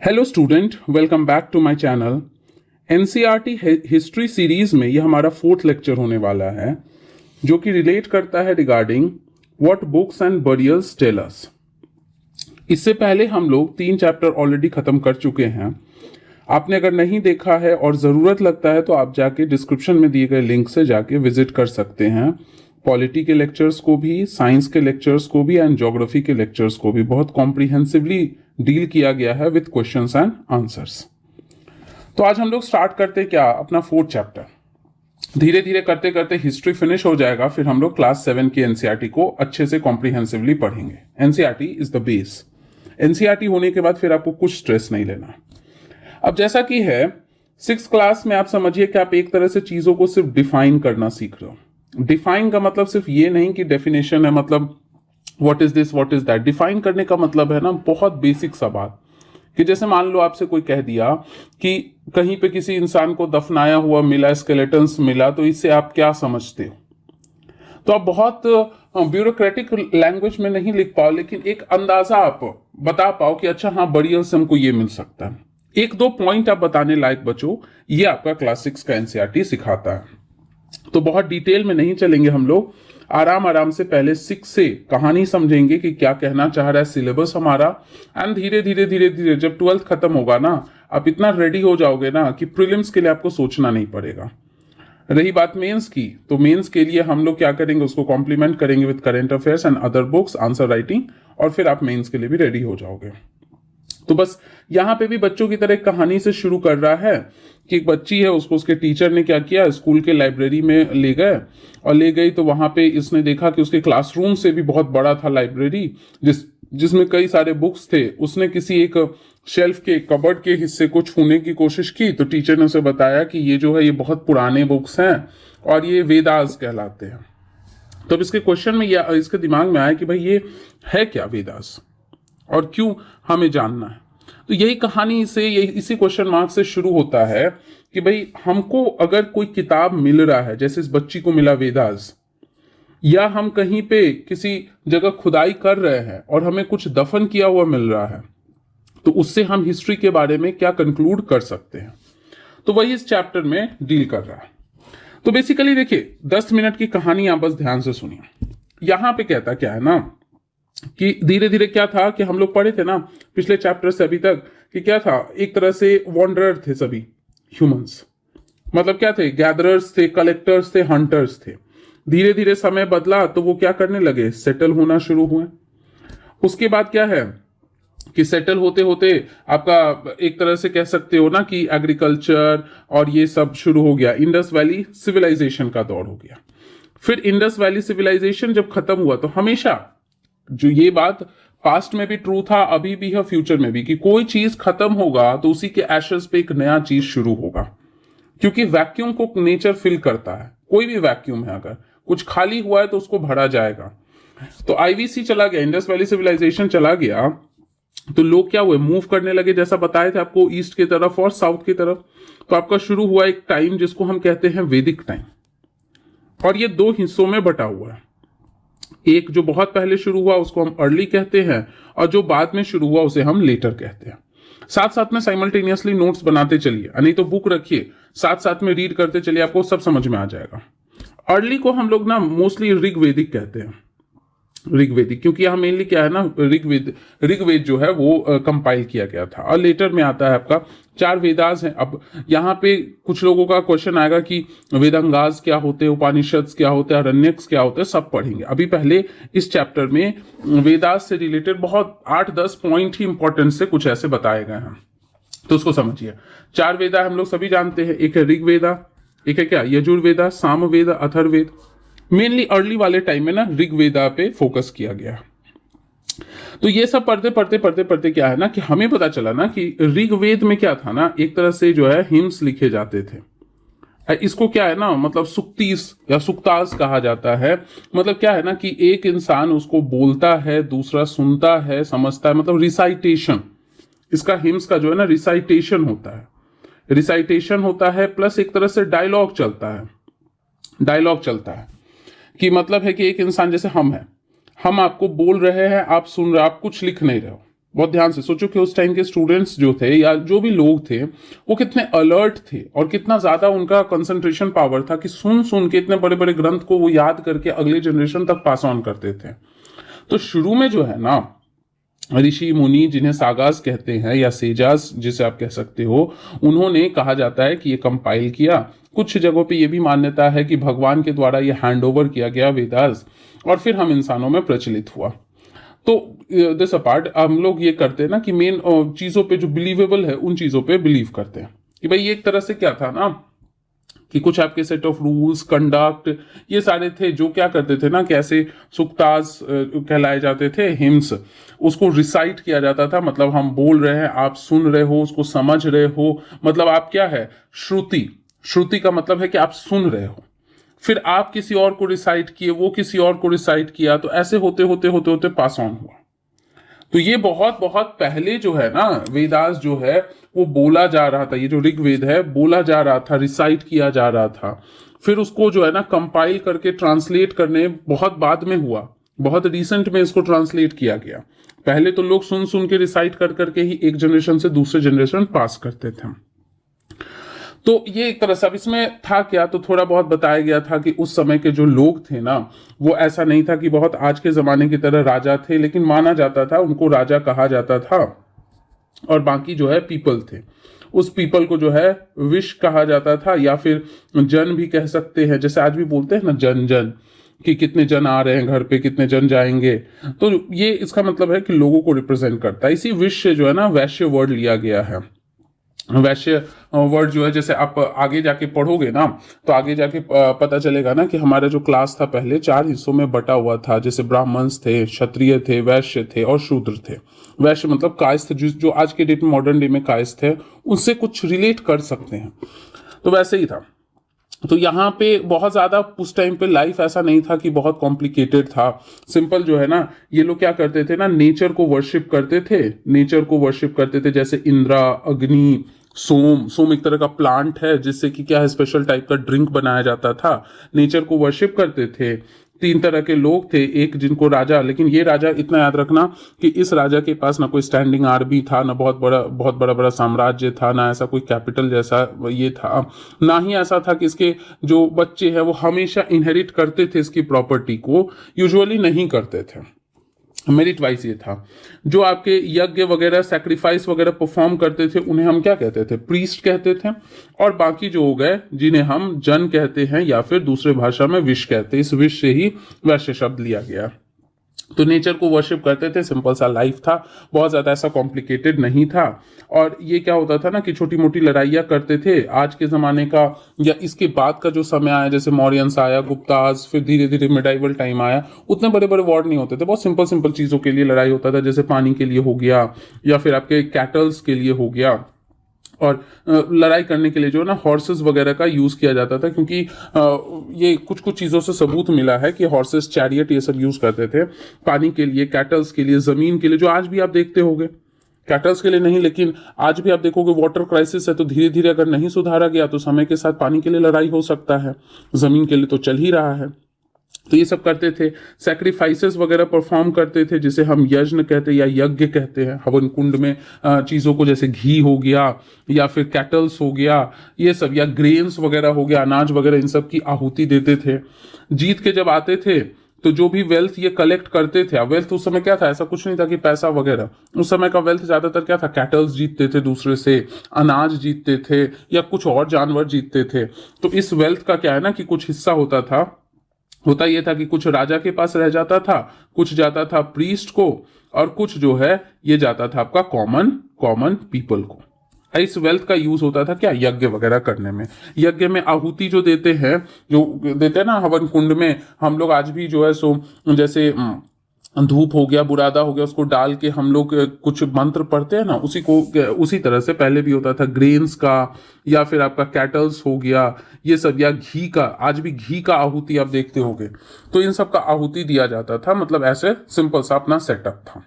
Hello student, welcome back to my channel. NCERT history series में ये हमारा 4th lecture होने वाला है, जो कि रिलेट करता है regarding what books and burials tell us. इससे पहले हम लोग 3 चैप्टर ऑलरेडी खत्म कर चुके हैं। आपने अगर नहीं देखा है और ज़रूरत लगता है तो आप जाके डिस्क्रिप्शन में दिए गए लिंक से जाके विजिट कर सकते हैं। पॉलिटी के लेक्चर्स को भी, साइंस के लेक्चर्स को भी एंड ज्योग्राफी के लेक्चर्स को भी बहुत कॉम्प्रिहेंसिवली डील किया गया है विद क्वेश्चंस एंड आंसर्स। तो आज हम लोग स्टार्ट करते क्या अपना 4th चैप्टर। धीरे धीरे करते करते हिस्ट्री फिनिश हो जाएगा, फिर हम लोग क्लास 7 की एनसीईआरटी को अच्छे से कॉम्प्रिहेंसिवली पढ़ेंगे। NCERT is the base. NCERT होने के बाद फिर आपको कुछ स्ट्रेस नहीं लेना। अब जैसा कि है 6th क्लास में, आप समझिए कि आप एक तरह से चीजों को सिर्फ डिफाइन करना सीख रहे हो। डिफाइन का मतलब सिर्फ ये नहीं कि डेफिनेशन है, मतलब what is this what is that. Define करने का मतलब है ना बहुत बेसिक सा बात, कि जैसे मान लो आपसे कोई कह दिया कि कहीं पे किसी इंसान को दफनाया हुआ मिला, स्केलेटन्स मिला, तो इससे आप क्या समझते हो। तो आप बहुत ब्यूरोक्रेटिक लैंग्वेज में नहीं लिख पाओ, लेकिन एक अंदाजा आप बता पाओ कि अच्छा हाँ, बरियल से हमको ये मिल सकता है। 1-2 पॉइंट आप बताने लायक बचो, ये आपका क्लास 6 का एनसीईआरटी सिखाता है। तो बहुत डिटेल में नहीं चलेंगे हम लोग, आराम आराम से पहले 6 से कहानी समझेंगे कि क्या कहना चाह रहा है सिलेबस हमारा। एंड धीरे धीरे धीरे धीरे जब 12th खत्म होगा ना, आप इतना रेडी हो जाओगे ना कि प्रीलिम्स के लिए आपको सोचना नहीं पड़ेगा। रही बात मेंस की, तो मेंस के लिए हम लोग क्या करेंगे, उसको कॉम्प्लीमेंट करेंगे with current affairs and other books, answer writing, और फिर आप मेंस के लिए भी रेडी हो जाओगे। तो बस यहाँ पे भी बच्चों की तरह एक कहानी से शुरू कर रहा है कि एक बच्ची है, उसको उसके टीचर ने क्या किया, स्कूल के लाइब्रेरी में ले गए, और ले गई तो वहां पे इसने देखा कि उसके क्लासरूम से भी बहुत बड़ा था लाइब्रेरी, जिसमें कई सारे बुक्स थे। उसने किसी एक शेल्फ के कबर्ड के हिस्से को छूने की कोशिश की, तो टीचर ने उसे बताया कि ये जो है ये बहुत पुराने बुक्स हैं और ये वेदास कहलाते हैं। तो अब इसके क्वेश्चन में इसके दिमाग में आया कि भाई ये है क्या वेदास और क्यों हमें जानना है। तो यही कहानी से, इसी क्वेश्चन मार्क से शुरू होता है कि भाई हमको अगर कोई किताब मिल रहा है, जैसे इस बच्ची को मिला वेदास, या हम कहीं पे किसी जगह खुदाई कर रहे हैं और हमें कुछ दफन किया हुआ मिल रहा है, तो उससे हम हिस्ट्री के बारे में क्या कंक्लूड कर सकते हैं। तो वही इस चैप्टर में डील कर रहा है। तो बेसिकली देखिए, 10 मिनट की कहानी आप बस ध्यान से सुनिए। यहां पे कहता क्या है ना कि धीरे धीरे क्या था कि हम लोग पढ़े थे ना पिछले चैप्टर से अभी तक, कि क्या था, एक तरह से वॉन्डरर थे सभी ह्यूमंस। मतलब क्या थे, गैदरर्स थे, कलेक्टर्स थे, हंटर्स थे। धीरे धीरे समय बदला तो वो क्या करने लगे, सेटल होना शुरू हुए। उसके बाद क्या है कि सेटल होते होते आपका एक तरह से कह सकते हो ना कि एग्रीकल्चर और ये सब शुरू हो गया। इंडस वैली सिविलाइजेशन का दौर हो गया। फिर इंडस वैली सिविलाइजेशन जब खत्म हुआ, तो हमेशा जो ये बात पास्ट में भी ट्रू था, अभी भी है, फ्यूचर में भी, कि कोई चीज खत्म होगा तो उसी के एशेस पे एक नया चीज शुरू होगा। क्योंकि वैक्यूम को नेचर फिल करता है। कोई भी वैक्यूम है, अगर कुछ खाली हुआ है तो उसको भरा जाएगा। तो आईवीसी चला गया, इंडस वैली सिविलाइजेशन चला गया, तो लोग क्या हुए, मूव करने लगे, जैसा बताए थे आपको, ईस्ट की तरफ और साउथ की तरफ। तो आपका शुरू हुआ एक टाइम जिसको हम कहते हैं वैदिक टाइम, और ये 2 हिस्सों में बटा हुआ है। एक जो बहुत पहले शुरू हुआ उसको हम अर्ली कहते हैं, और जो बाद में शुरू हुआ उसे हम लेटर कहते हैं। साथ साथ में साइमल्टेनियसली नोट्स बनाते चलिए, नहीं तो बुक रखिए, साथ साथ में रीड करते चलिए, आपको सब समझ में आ जाएगा। अर्ली को हम लोग ना मोस्टली ऋग्वेदिक कहते हैं, ऋग्वेदिक, क्योंकि यहाँ मेनली क्या है ना, ऋग्वेद जो है वो कंपाइल किया गया था। और लेटर में आता है आपका 4 वेदास हैं। अब यहाँ पे कुछ लोगों का क्वेश्चन आएगा कि वेदांगास क्या होते हैं, उपनिषद क्या होते हैं, अरण्यक्स क्या होते हैं, सब पढ़ेंगे। अभी पहले इस चैप्टर में वेदास से रिलेटेड बहुत 8-10 पॉइंट ही इंपॉर्टेंट से कुछ ऐसे बताए गए हैं, तो उसको समझिए। 4 वेदा हम लोग सभी जानते हैं। एक है ऋग्वेदा, एक है क्या, यजुर्वेदा, सामवेद, अथर्ववेद। मेनली अर्ली वाले टाइम में ना ऋग्वेदा पे फोकस किया गया। तो ये सब पढ़ते पढ़ते पढ़ते पढ़ते क्या है ना कि हमें पता चला ना कि ऋग्वेद में क्या था ना, एक तरह से जो है हिम्स लिखे जाते थे। इसको क्या है ना, मतलब सुक्तीस या सुक्तास कहा जाता है। मतलब क्या है ना कि एक इंसान उसको बोलता है, दूसरा सुनता है, समझता है, मतलब रिसाइटेशन। इसका हिम्स का जो है ना रिसाइटेशन होता है, रिसाइटेशन होता है, प्लस एक तरह से डायलॉग चलता है। डायलॉग चलता है कि मतलब है कि एक इंसान, जैसे हम हैं, हम आपको बोल रहे हैं, आप सुन रहे, आप कुछ लिख नहीं रहे हो, बहुत ध्यान से सोचो कि उस टाइम के स्टूडेंट्स जो थे या जो भी लोग थे वो कितने अलर्ट थे और कितना ज्यादा उनका कंसंट्रेशन पावर था कि सुन सुन के इतने बड़े बड़े ग्रंथ को वो याद करके अगले जनरेशन तक पास ऑन करते थे। तो शुरू में जो है ना ऋषि मुनि जिन्हें सागास कहते हैं या सेजास जिसे आप कह सकते हो, उन्होंने कहा जाता है कि ये कंपाइल किया। कुछ जगहों पे ये भी मान्यता है कि भगवान के द्वारा ये हैंड ओवर किया गया वेदास और फिर हम इंसानों में प्रचलित हुआ। तो दिस अपार्ट हम लोग ये करते हैं ना कि मेन चीजों पे जो बिलीवेबल है उन चीजों पे बिलीव करते हैं कि भाई ये एक तरह से क्या था ना कि कुछ आपके सेट ऑफ रूल्स कंडक्ट ये सारे थे जो क्या करते थे ना, कैसे सुक्तास कहलाए जाते थे, हिम्स, उसको रिसाइट किया जाता था। मतलब हम बोल रहे हैं, आप सुन रहे हो, उसको समझ रहे हो, मतलब आप क्या है, श्रुति। श्रुति का मतलब है कि आप सुन रहे हो, फिर आप किसी और को रिसाइट किए, वो किसी और को रिसाइट किया, तो ऐसे होते होते होते होते पास ऑन हुआ। तो ये बहुत बहुत पहले जो है ना वेदास जो है वो बोला जा रहा था, ये जो ऋग्वेद है बोला जा रहा था, रिसाइट किया जा रहा था। फिर उसको जो है ना कंपाइल करके ट्रांसलेट करने बहुत बाद में हुआ, बहुत रिसेंट में इसको ट्रांसलेट किया गया। पहले तो लोग सुन सुन के रिसाइट कर करके ही एक जनरेशन से दूसरे जनरेशन पास करते थे। तो ये एक तरह से, अब इसमें था क्या, तो थोड़ा बहुत बताया गया था कि उस समय के जो लोग थे ना वो ऐसा नहीं था कि बहुत आज के जमाने की तरह राजा थे, लेकिन माना जाता था, उनको राजा कहा जाता था। और बाकी जो है पीपल थे, उस पीपल को जो है विश कहा जाता था या फिर जन भी कह सकते हैं। जैसे आज भी बोलते हैं ना जन जन, कि कितने जन आ रहे हैं घर पे, कितने जन जाएंगे, तो ये इसका मतलब है कि लोगों को रिप्रेजेंट करता है। इसी विश से जो है ना वैश्य वर्ड लिया गया है। वैश्य वर्ड जो है, जैसे आप आगे जाके पढ़ोगे ना तो आगे जाके पता चलेगा ना कि हमारा जो क्लास था पहले 4 हिस्सों में बटा हुआ था। जैसे ब्राह्मण्स थे, क्षत्रिय थे, वैश्य थे और शूद्र थे। वैश्य मतलब कायस्थ, जो आज के डेट में मॉडर्न डे में कायस्थ है, उससे कुछ रिलेट कर सकते हैं, तो वैसे ही था। तो यहाँ पे बहुत ज़्यादा उस टाइम पे लाइफ ऐसा नहीं था कि बहुत कॉम्प्लिकेटेड था। सिंपल जो है ना, ये लोग क्या करते थे ना, नेचर को वर्शिप करते थे, नेचर को वर्शिप करते थे। जैसे इंद्रा, अग्नि, सोम। सोम एक तरह का प्लांट है जिससे कि क्या है, स्पेशल टाइप का ड्रिंक बनाया जाता था। नेचर को वर्शिप करते थे। 3 तरह के लोग थे, एक जिनको राजा, लेकिन ये राजा इतना याद रखना कि इस राजा के पास ना कोई स्टैंडिंग आर्मी था, ना बहुत बड़ा बड़ा साम्राज्य था, ना ऐसा कोई कैपिटल जैसा ये था, ना ही ऐसा था कि इसके जो बच्चे हैं वो हमेशा इनहेरिट करते थे इसकी प्रॉपर्टी को, यूजुअली नहीं करते थे। मेरिट वाइज ये था। जो आपके यज्ञ वगैरह, सैक्रिफाइस वगैरह परफॉर्म करते थे उन्हें हम क्या कहते थे, प्रीस्ट कहते थे। और बाकी जो हो गए जिन्हें हम जन कहते हैं या फिर दूसरे भाषा में विश कहते हैं, इस विश से ही वैश्य शब्द लिया गया। तो नेचर को वर्शिप करते थे, सिंपल सा लाइफ था, बहुत ज़्यादा ऐसा कॉम्प्लिकेटेड नहीं था। और ये क्या होता था ना कि छोटी मोटी लड़ाइयाँ करते थे। आज के ज़माने का या इसके बाद का जो समय आया, जैसे मौर्यंस आया, गुप्तास, फिर धीरे धीरे मिडाइवल टाइम आया, उतने बड़े बड़े वॉर नहीं होते थे, बहुत सिंपल सिंपल चीज़ों के लिए लड़ाई होता था। जैसे पानी के लिए हो गया या फिर आपके कैटल्स के लिए हो गया। और लड़ाई करने के लिए जो है ना हॉर्सेस वगैरह का यूज किया जाता था, क्योंकि ये कुछ कुछ चीजों से सबूत मिला है कि हॉर्सेस, चैरियट ये सब यूज करते थे पानी के लिए, कैटल्स के लिए, जमीन के लिए, जो आज भी आप देखते होंगे। कैटल्स के लिए नहीं, लेकिन आज भी आप देखोगे वाटर क्राइसिस है, तो धीरे धीरे अगर नहीं सुधारा गया तो समय के साथ पानी के लिए लड़ाई हो सकता है। जमीन के लिए तो चल ही रहा है। तो ये सब करते थे, सैक्रिफाइसेस वगैरह परफॉर्म करते थे, जिसे हम यज्ञ कहते हैं या यज्ञ कहते हैं। हवन कुंड में चीज़ों को, जैसे घी हो गया या फिर कैटल्स हो गया, ये सब, या ग्रेन्स वगैरह हो गया, अनाज वगैरह, इन सब की आहुति देते थे। जीत के जब आते थे तो जो भी वेल्थ ये कलेक्ट करते थे, वेल्थ उस समय क्या था, ऐसा कुछ नहीं था कि पैसा वगैरह, उस समय का वेल्थ ज्यादातर क्या था, कैटल्स जीतते थे दूसरे से, अनाज जीतते थे या कुछ और जानवर जीतते थे। तो इस वेल्थ का क्या है ना कि कुछ हिस्सा होता यह था कि कुछ राजा के पास रह जाता था, कुछ जाता था प्रीस्ट को, और कुछ जो है ये जाता था आपका कॉमन पीपल को। इस वेल्थ का यूज होता था क्या, यज्ञ वगैरह करने में। यज्ञ में आहुति जो देते हैं ना हवन कुंड में, हम लोग आज भी जो है सो, जैसे धूप हो गया, बुरादा हो गया, उसको डाल के हम लोग कुछ मंत्र पढ़ते हैं ना, उसी तरह से पहले भी होता था। ग्रेन्स का या फिर आपका कैटल्स हो गया, ये सब, या घी का, आज भी घी का आहुति आप देखते होंगे। तो इन सब का आहुति दिया जाता था, मतलब ऐसे सिंपल सा अपना सेटअप था।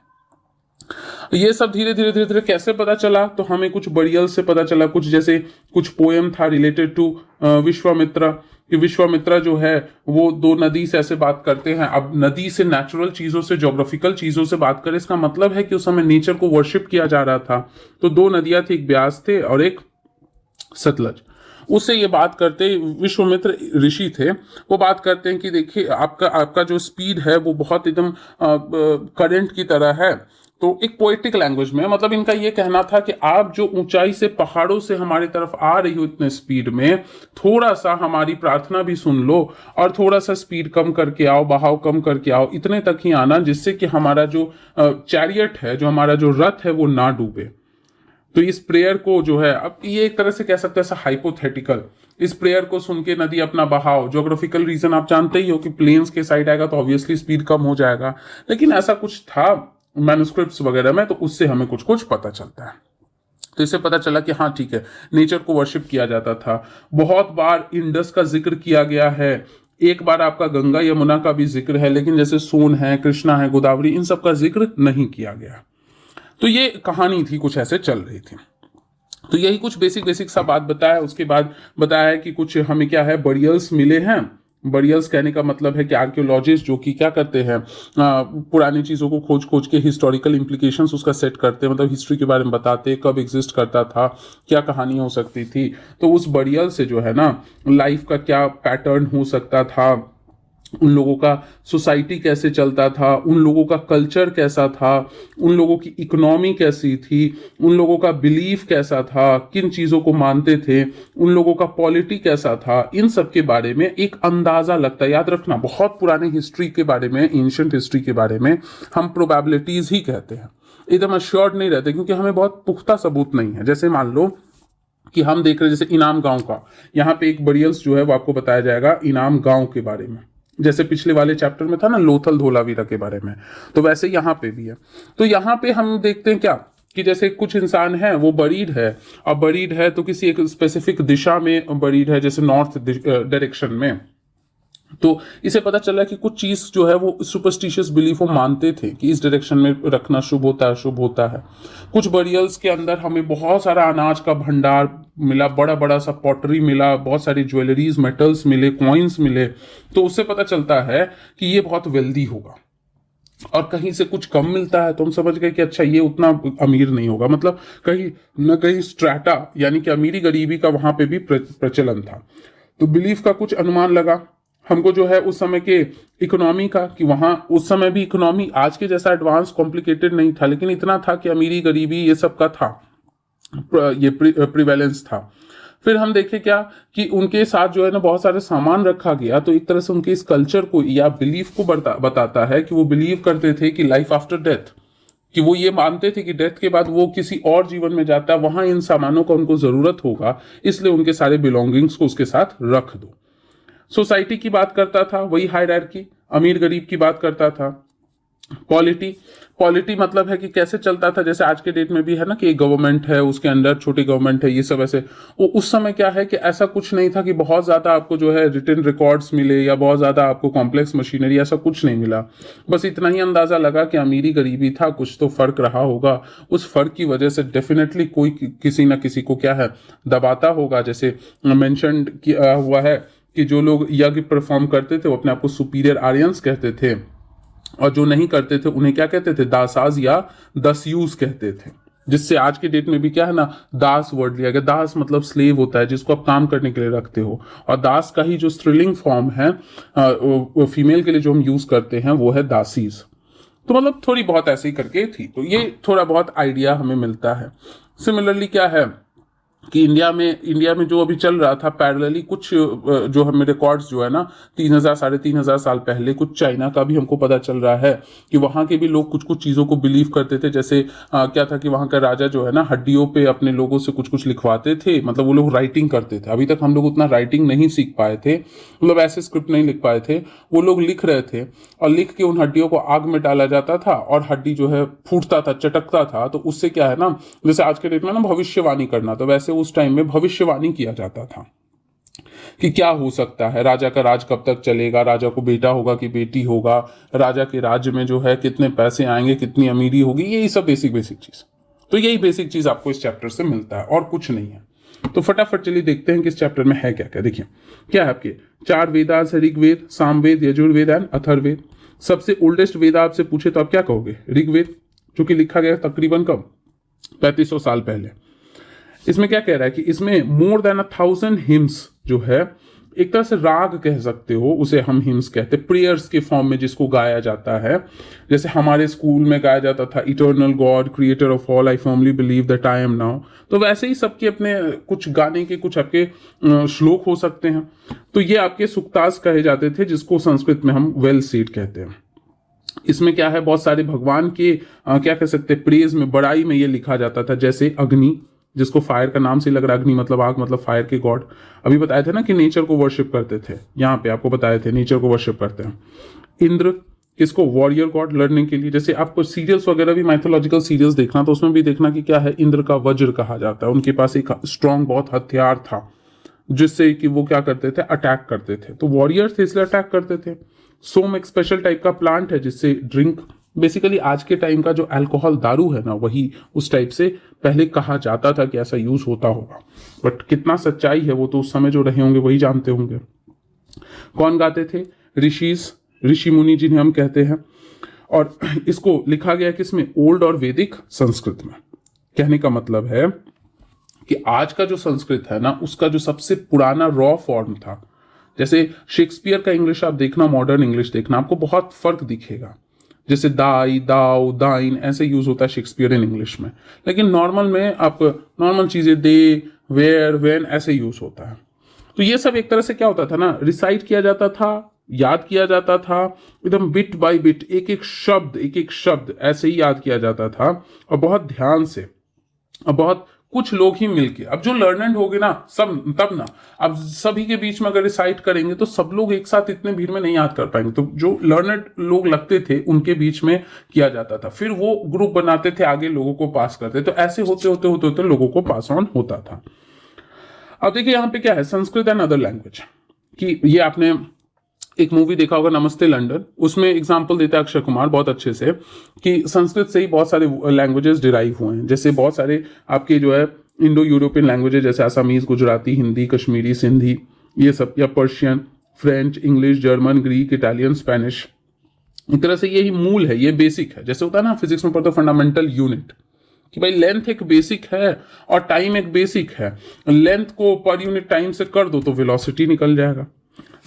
ये सब धीरे धीरे धीरे धीरे कैसे पता चला, तो हमें कुछ बरियल से पता चला, कुछ जैसे कुछ पोएम था रिलेटेड टू विश्वामित्रा, कि विश्वामित्रा जो है वो दो नदी से ऐसे बात करते हैं। अब नदी से नेचुरल चीजों से, ज्योग्राफिकल चीजों से बात करें, इसका मतलब है कि उस समय नेचर को वर्शिप किया जा रहा था। तो दो नदियां थी, एक ब्यास थे और एक सतलज। उससे ये बात करते, विश्वामित्र ऋषि थे, वो बात करते हैं कि देखिए आपका आपका जो स्पीड है वो बहुत एकदम करंट की तरह है। तो एक पोएटिक लैंग्वेज में, मतलब इनका ये कहना था कि आप जो ऊंचाई से, पहाड़ों से हमारी तरफ आ रही हो इतने स्पीड में, थोड़ा सा हमारी प्रार्थना भी सुन लो और थोड़ा सा स्पीड कम करके आओ, बहाव कम करके आओ, इतने तक ही आना जिससे कि हमारा जो चैरियट है, जो हमारा जो रथ है वो ना डूबे। तो इस प्रेयर को जो है, अब ये एक तरह से कह सकते हैं हाइपोथेटिकल, इस प्रेयर को सुन के नदी अपना बहाव, ज्योग्राफिकल रीजन आप जानते ही हो कि प्लेन्स के साइड आएगा तो ऑब्वियसली स्पीड कम हो जाएगा, लेकिन ऐसा कुछ था मैन्युस्क्रिप्ट्स वगैरह में, तो उससे हमें कुछ कुछ पता चलता है। तो इससे पता चला कि हाँ ठीक है, नेचर को वर्शिप किया जाता था। बहुत बार इंडस का जिक्र किया गया है, एक बार आपका गंगा यमुना का भी जिक्र है, लेकिन जैसे सोन है, कृष्णा है, गोदावरी, इन सब का जिक्र नहीं किया गया। तो ये कहानी थी, कुछ ऐसे चल रही थी। तो यही कुछ बेसिक बेसिक सा बात बताया। उसके बाद बताया है कि कुछ हमें क्या है, बरियल्स मिले हैं। बरियल्स कहने का मतलब है कि आर्कियोलॉजिस्ट जो कि क्या करते हैं, पुरानी चीज़ों को खोज खोज के हिस्टोरिकल इम्प्लीकेशंस उसका सेट करते हैं, मतलब हिस्ट्री के बारे में बताते, कब एग्जिस्ट करता था, क्या कहानी हो सकती थी। तो उस बरियल से जो है ना, लाइफ का क्या पैटर्न हो सकता था, उन लोगों का सोसाइटी कैसे चलता था, उन लोगों का कल्चर कैसा था, उन लोगों की इकोनॉमी कैसी थी, उन लोगों का बिलीफ कैसा था, किन चीज़ों को मानते थे, उन लोगों का पॉलिटी कैसा था, इन सब के बारे में एक अंदाज़ा लगता है। याद रखना, बहुत पुराने हिस्ट्री के बारे में, एंशिएंट हिस्ट्री के बारे में हम प्रोबेबिलिटीज ही कहते हैं, एकदम अश्योर्ड नहीं रहते, क्योंकि हमें बहुत पुख्ता सबूत नहीं है। जैसे मान लो कि हम देख रहे हैं, जैसे इनाम गांव का, यहाँ पे एक बरियल्स जो है वो आपको बताया जाएगा इनाम गांव के बारे में, जैसे पिछले वाले चैप्टर में था ना लोथल धोलावीरा के बारे में, तो वैसे यहाँ पे भी है। तो यहाँ पे हम देखते हैं क्या, कि जैसे कुछ इंसान है वो बरीड है, और बरीड है तो किसी एक स्पेसिफिक दिशा में बरीड है, जैसे नॉर्थ डायरेक्शन में। तो इसे पता चला कि कुछ चीज जो है वो सुपरस्टिशियस बिलीफ वो मानते थे कि इस डायरेक्शन में रखना शुभ होता है, शुभ होता है। कुछ बरियल्स के अंदर हमें बहुत सारा अनाज का भंडार मिला, बड़ा बड़ा सा पॉटरी मिला, बहुत सारी ज्वेलरीज, मेटल्स मिले, कॉइन्स मिले। तो उससे पता चलता है कि ये बहुत वेल्दी होगा। और कहीं से कुछ कम मिलता है तो हम समझ गए कि अच्छा ये उतना अमीर नहीं होगा, मतलब कहीं न कहीं स्ट्रैटा यानी कि अमीरी गरीबी का वहां पे भी प्रचलन था। तो बिलीफ का कुछ अनुमान लगा हमको जो है उस समय के इकोनॉमी का, कि वहां उस समय भी इकोनॉमी आज के जैसा एडवांस कॉम्प्लिकेटेड नहीं था, लेकिन इतना था कि अमीरी गरीबी ये सब का था, ये प्रिवेलेंस था। फिर हम देखे क्या कि उनके साथ जो है ना बहुत सारे सामान रखा गया, तो एक तरह से उनके इस कल्चर को या बिलीफ को बताता है कि वो बिलीव करते थे कि लाइफ आफ्टर डेथ, कि वो ये मानते थे कि डेथ के बाद वो किसी और जीवन में जाता है, वहां इन सामानों का उनको जरूरत होगा, इसलिए उनके सारे बिलोंगिंग्स को उसके साथ रख दो। सोसाइटी की बात करता था, वही हायरार्की, अमीर गरीब की बात करता था। पॉलिटी, पॉलिटी मतलब है कि कैसे चलता था, जैसे आज के डेट में भी है ना कि एक गवर्नमेंट है, उसके अंदर छोटी गवर्नमेंट है, ये सब ऐसे। वो उस समय क्या है कि ऐसा कुछ नहीं था कि बहुत ज्यादा आपको जो है रिटन रिकॉर्ड्स मिले या बहुत ज्यादा आपको कॉम्प्लेक्स मशीनरी, ऐसा कुछ नहीं मिला। बस इतना ही अंदाजा लगा कि अमीरी गरीबी था, कुछ तो फर्क रहा होगा, उस फर्क की वजह से डेफिनेटली कोई किसी ना किसी को क्या है दबाता होगा। जैसे मेंशन किया हुआ है कि जो लोग यज्ञ परफॉर्म करते थे वो अपने आप को सुपीरियर आर्यंस कहते थे, और जो नहीं करते थे उन्हें क्या कहते थे, दासाज या दस्यूज कहते थे। जिससे आज के डेट में भी क्या है ना, दास वर्ड लिया गया। दास मतलब स्लेव होता है, जिसको आप काम करने के लिए रखते हो, और दास का ही जो स्त्रीलिंग फॉर्म है फीमेल के लिए जो हम यूज करते हैं वो है दासीज। तो मतलब थोड़ी बहुत ऐसे ही करके थी। तो ये थोड़ा बहुत आइडिया हमें मिलता है। सिमिलरली क्या है कि इंडिया में जो अभी चल रहा था पैरेलली, कुछ जो हमें रिकॉर्ड्स जो है ना 3000 3,500 साल पहले, कुछ चाइना का भी हमको पता चल रहा है कि वहाँ के भी लोग कुछ कुछ चीज़ों को बिलीव करते थे। जैसे क्या था कि वहाँ का राजा जो है ना हड्डियों पे अपने लोगों से कुछ कुछ लिखवाते थे, मतलब वो लोग राइटिंग करते थे। अभी तक हम लोग उतना राइटिंग नहीं सीख पाए थे, मतलब ऐसे स्क्रिप्ट नहीं लिख पाए थे, वो लोग लिख रहे थे और लिख के उन हड्डियों को आग में डाला जाता था और हड्डी जो है फूटता था, चटकता था। तो उससे क्या है ना, जैसे आज के डेट में ना भविष्यवाणी करना, तो वैसे उस टाइम में भविष्यवाणी किया जाता था कि क्या हो सकता है, राजा का राज कब तक चलेगा, राजा को बेटा होगा कि बेटी होगा, राजा के राज्य में जो है कितने पैसे आएंगे, कितनी अमीरी होगी, यही सब बेसिक बेसिक चीज। तो यही बेसिक चीज आपको इस चैप्टर से मिलता है और कुछ नहीं है। तो फटाफट चलिए देखते हैं कि इस चैप्टर में है क्या क्या। देखिए क्या है, आपके 4 वेदास है, ऋग्वेद, सामवेद, यजुर्वेद एंड अथर्ववेद। सबसे ओल्डेस्ट वेद आपसे पूछे तो आप क्या कहोगे? ऋग्वेद, जो कि लिखा गया तकरीबन कब? 3500 साल पहले। इसमें क्या कह रहा है कि इसमें मोर देन 1000 हिम्स जो है, एक तरह से राग कह सकते हो उसे, हम हिम्स कहते हैं, प्रेयर्स के फॉर्म में जिसको गाया जाता है। जैसे हमारे स्कूल में गाया जाता था, eternal God creator of all I firmly believe that I am now. तो वैसे ही सबके अपने कुछ गाने के कुछ आपके श्लोक हो सकते हैं। तो ये आपके सुक्तास कहे जाते थे, जिसको संस्कृत में हम वेल सीड कहते हैं। इसमें क्या है, बहुत सारे भगवान के क्या कह सकते हैं, प्रेज में, बड़ाई में ये लिखा जाता था। जैसे अग्नि, जिसको फायर का नाम से लग रहा है, अग्नि मतलब आग, मतलब फायर के गॉड। अभी बताए थे ना कि नेचर को वर्शिप करते थे, यहाँ पे आपको बताए थे नेचर को वर्शिप करते हैं। इंद्र, किसको? वॉरियर गॉड, लड़ने के लिए। जैसे आपको सीरियल्स वगैरह भी, माइथोलॉजिकल सीरियल्स देखना, तो उसमें भी देखना कि क्या है, इंद्र का वज्र कहा जाता है। उनके पास एक स्ट्रॉन्ग बहुत हथियार था, जिससे कि वो क्या करते थे, अटैक करते थे। तो वॉरियर थे इसलिए अटैक करते थे। सोम एक स्पेशल टाइप का प्लांट है जिससे ड्रिंक, बेसिकली आज के टाइम का जो अल्कोहल दारू है ना, वही उस टाइप से पहले कहा जाता था कि ऐसा यूज होता होगा। बट कितना सच्चाई है वो तो उस समय जो रहे होंगे वही जानते होंगे। कौन गाते थे? ऋषिस, ऋषि मुनि जिन्हें हम कहते हैं। और इसको लिखा गया किसमें? ओल्ड और वैदिक संस्कृत में। कहने का मतलब है कि आज का जो संस्कृत है ना, उसका जो सबसे पुराना रॉ फॉर्म था, जैसे शेक्सपियर का इंग्लिश आप देखना, मॉडर्न इंग्लिश देखना, आपको बहुत फर्क दिखेगा। जैसे दाई, दाऊ, दाइन ऐसे यूज होता है शेक्सपियरियन इंग्लिश में, लेकिन नॉर्मल में आप नॉर्मल चीजें दे, वेयर, वेन ऐसे यूज होता है। तो ये सब एक तरह से क्या होता था ना, रिसाइट किया जाता था, याद किया जाता था, एकदम बिट बाय बिट, एक एक शब्द ऐसे ही याद किया जाता था, और बहुत ध्यान से, और बहुत कुछ लोग ही मिलके। अब जो लर्नेड होगे ना सब, तब ना, अब सभी के बीच में अगर रिसाइट करेंगे तो सब लोग एक साथ इतने भीड़ में नहीं याद कर पाएंगे। तो जो लर्नेड लोग लगते थे उनके बीच में किया जाता था, फिर वो ग्रुप बनाते थे, आगे लोगों को पास करते। तो ऐसे होते होते होते होते लोगों को पास ऑन होता था। अब देखिए यहाँ पे क्या है, संस्कृत एंड अदर लैंग्वेज कि ये आपने एक मूवी देखा होगा नमस्ते लंदन, उसमें एग्जांपल देता है अक्षय कुमार बहुत अच्छे से कि संस्कृत से ही बहुत सारे लैंग्वेजेस डिराइव हुए हैं। जैसे बहुत सारे आपके जो है इंडो यूरोपियन लैंग्वेजेस, जैसे असमीज, गुजराती, हिंदी, कश्मीरी, सिंधी, ये सब, या Persian, French, English, German, Greek, Italian, Spanish. एक तरह से यही मूल है, ये बेसिक है। जैसे होता है ना फिजिक्स में पढ़ते फंडामेंटल यूनिट, कि भाई लेंथ एक बेसिक है और टाइम एक बेसिक है। लेंथ को पर यूनिट टाइम से कर दो तो वेलोसिटी निकल जाएगा।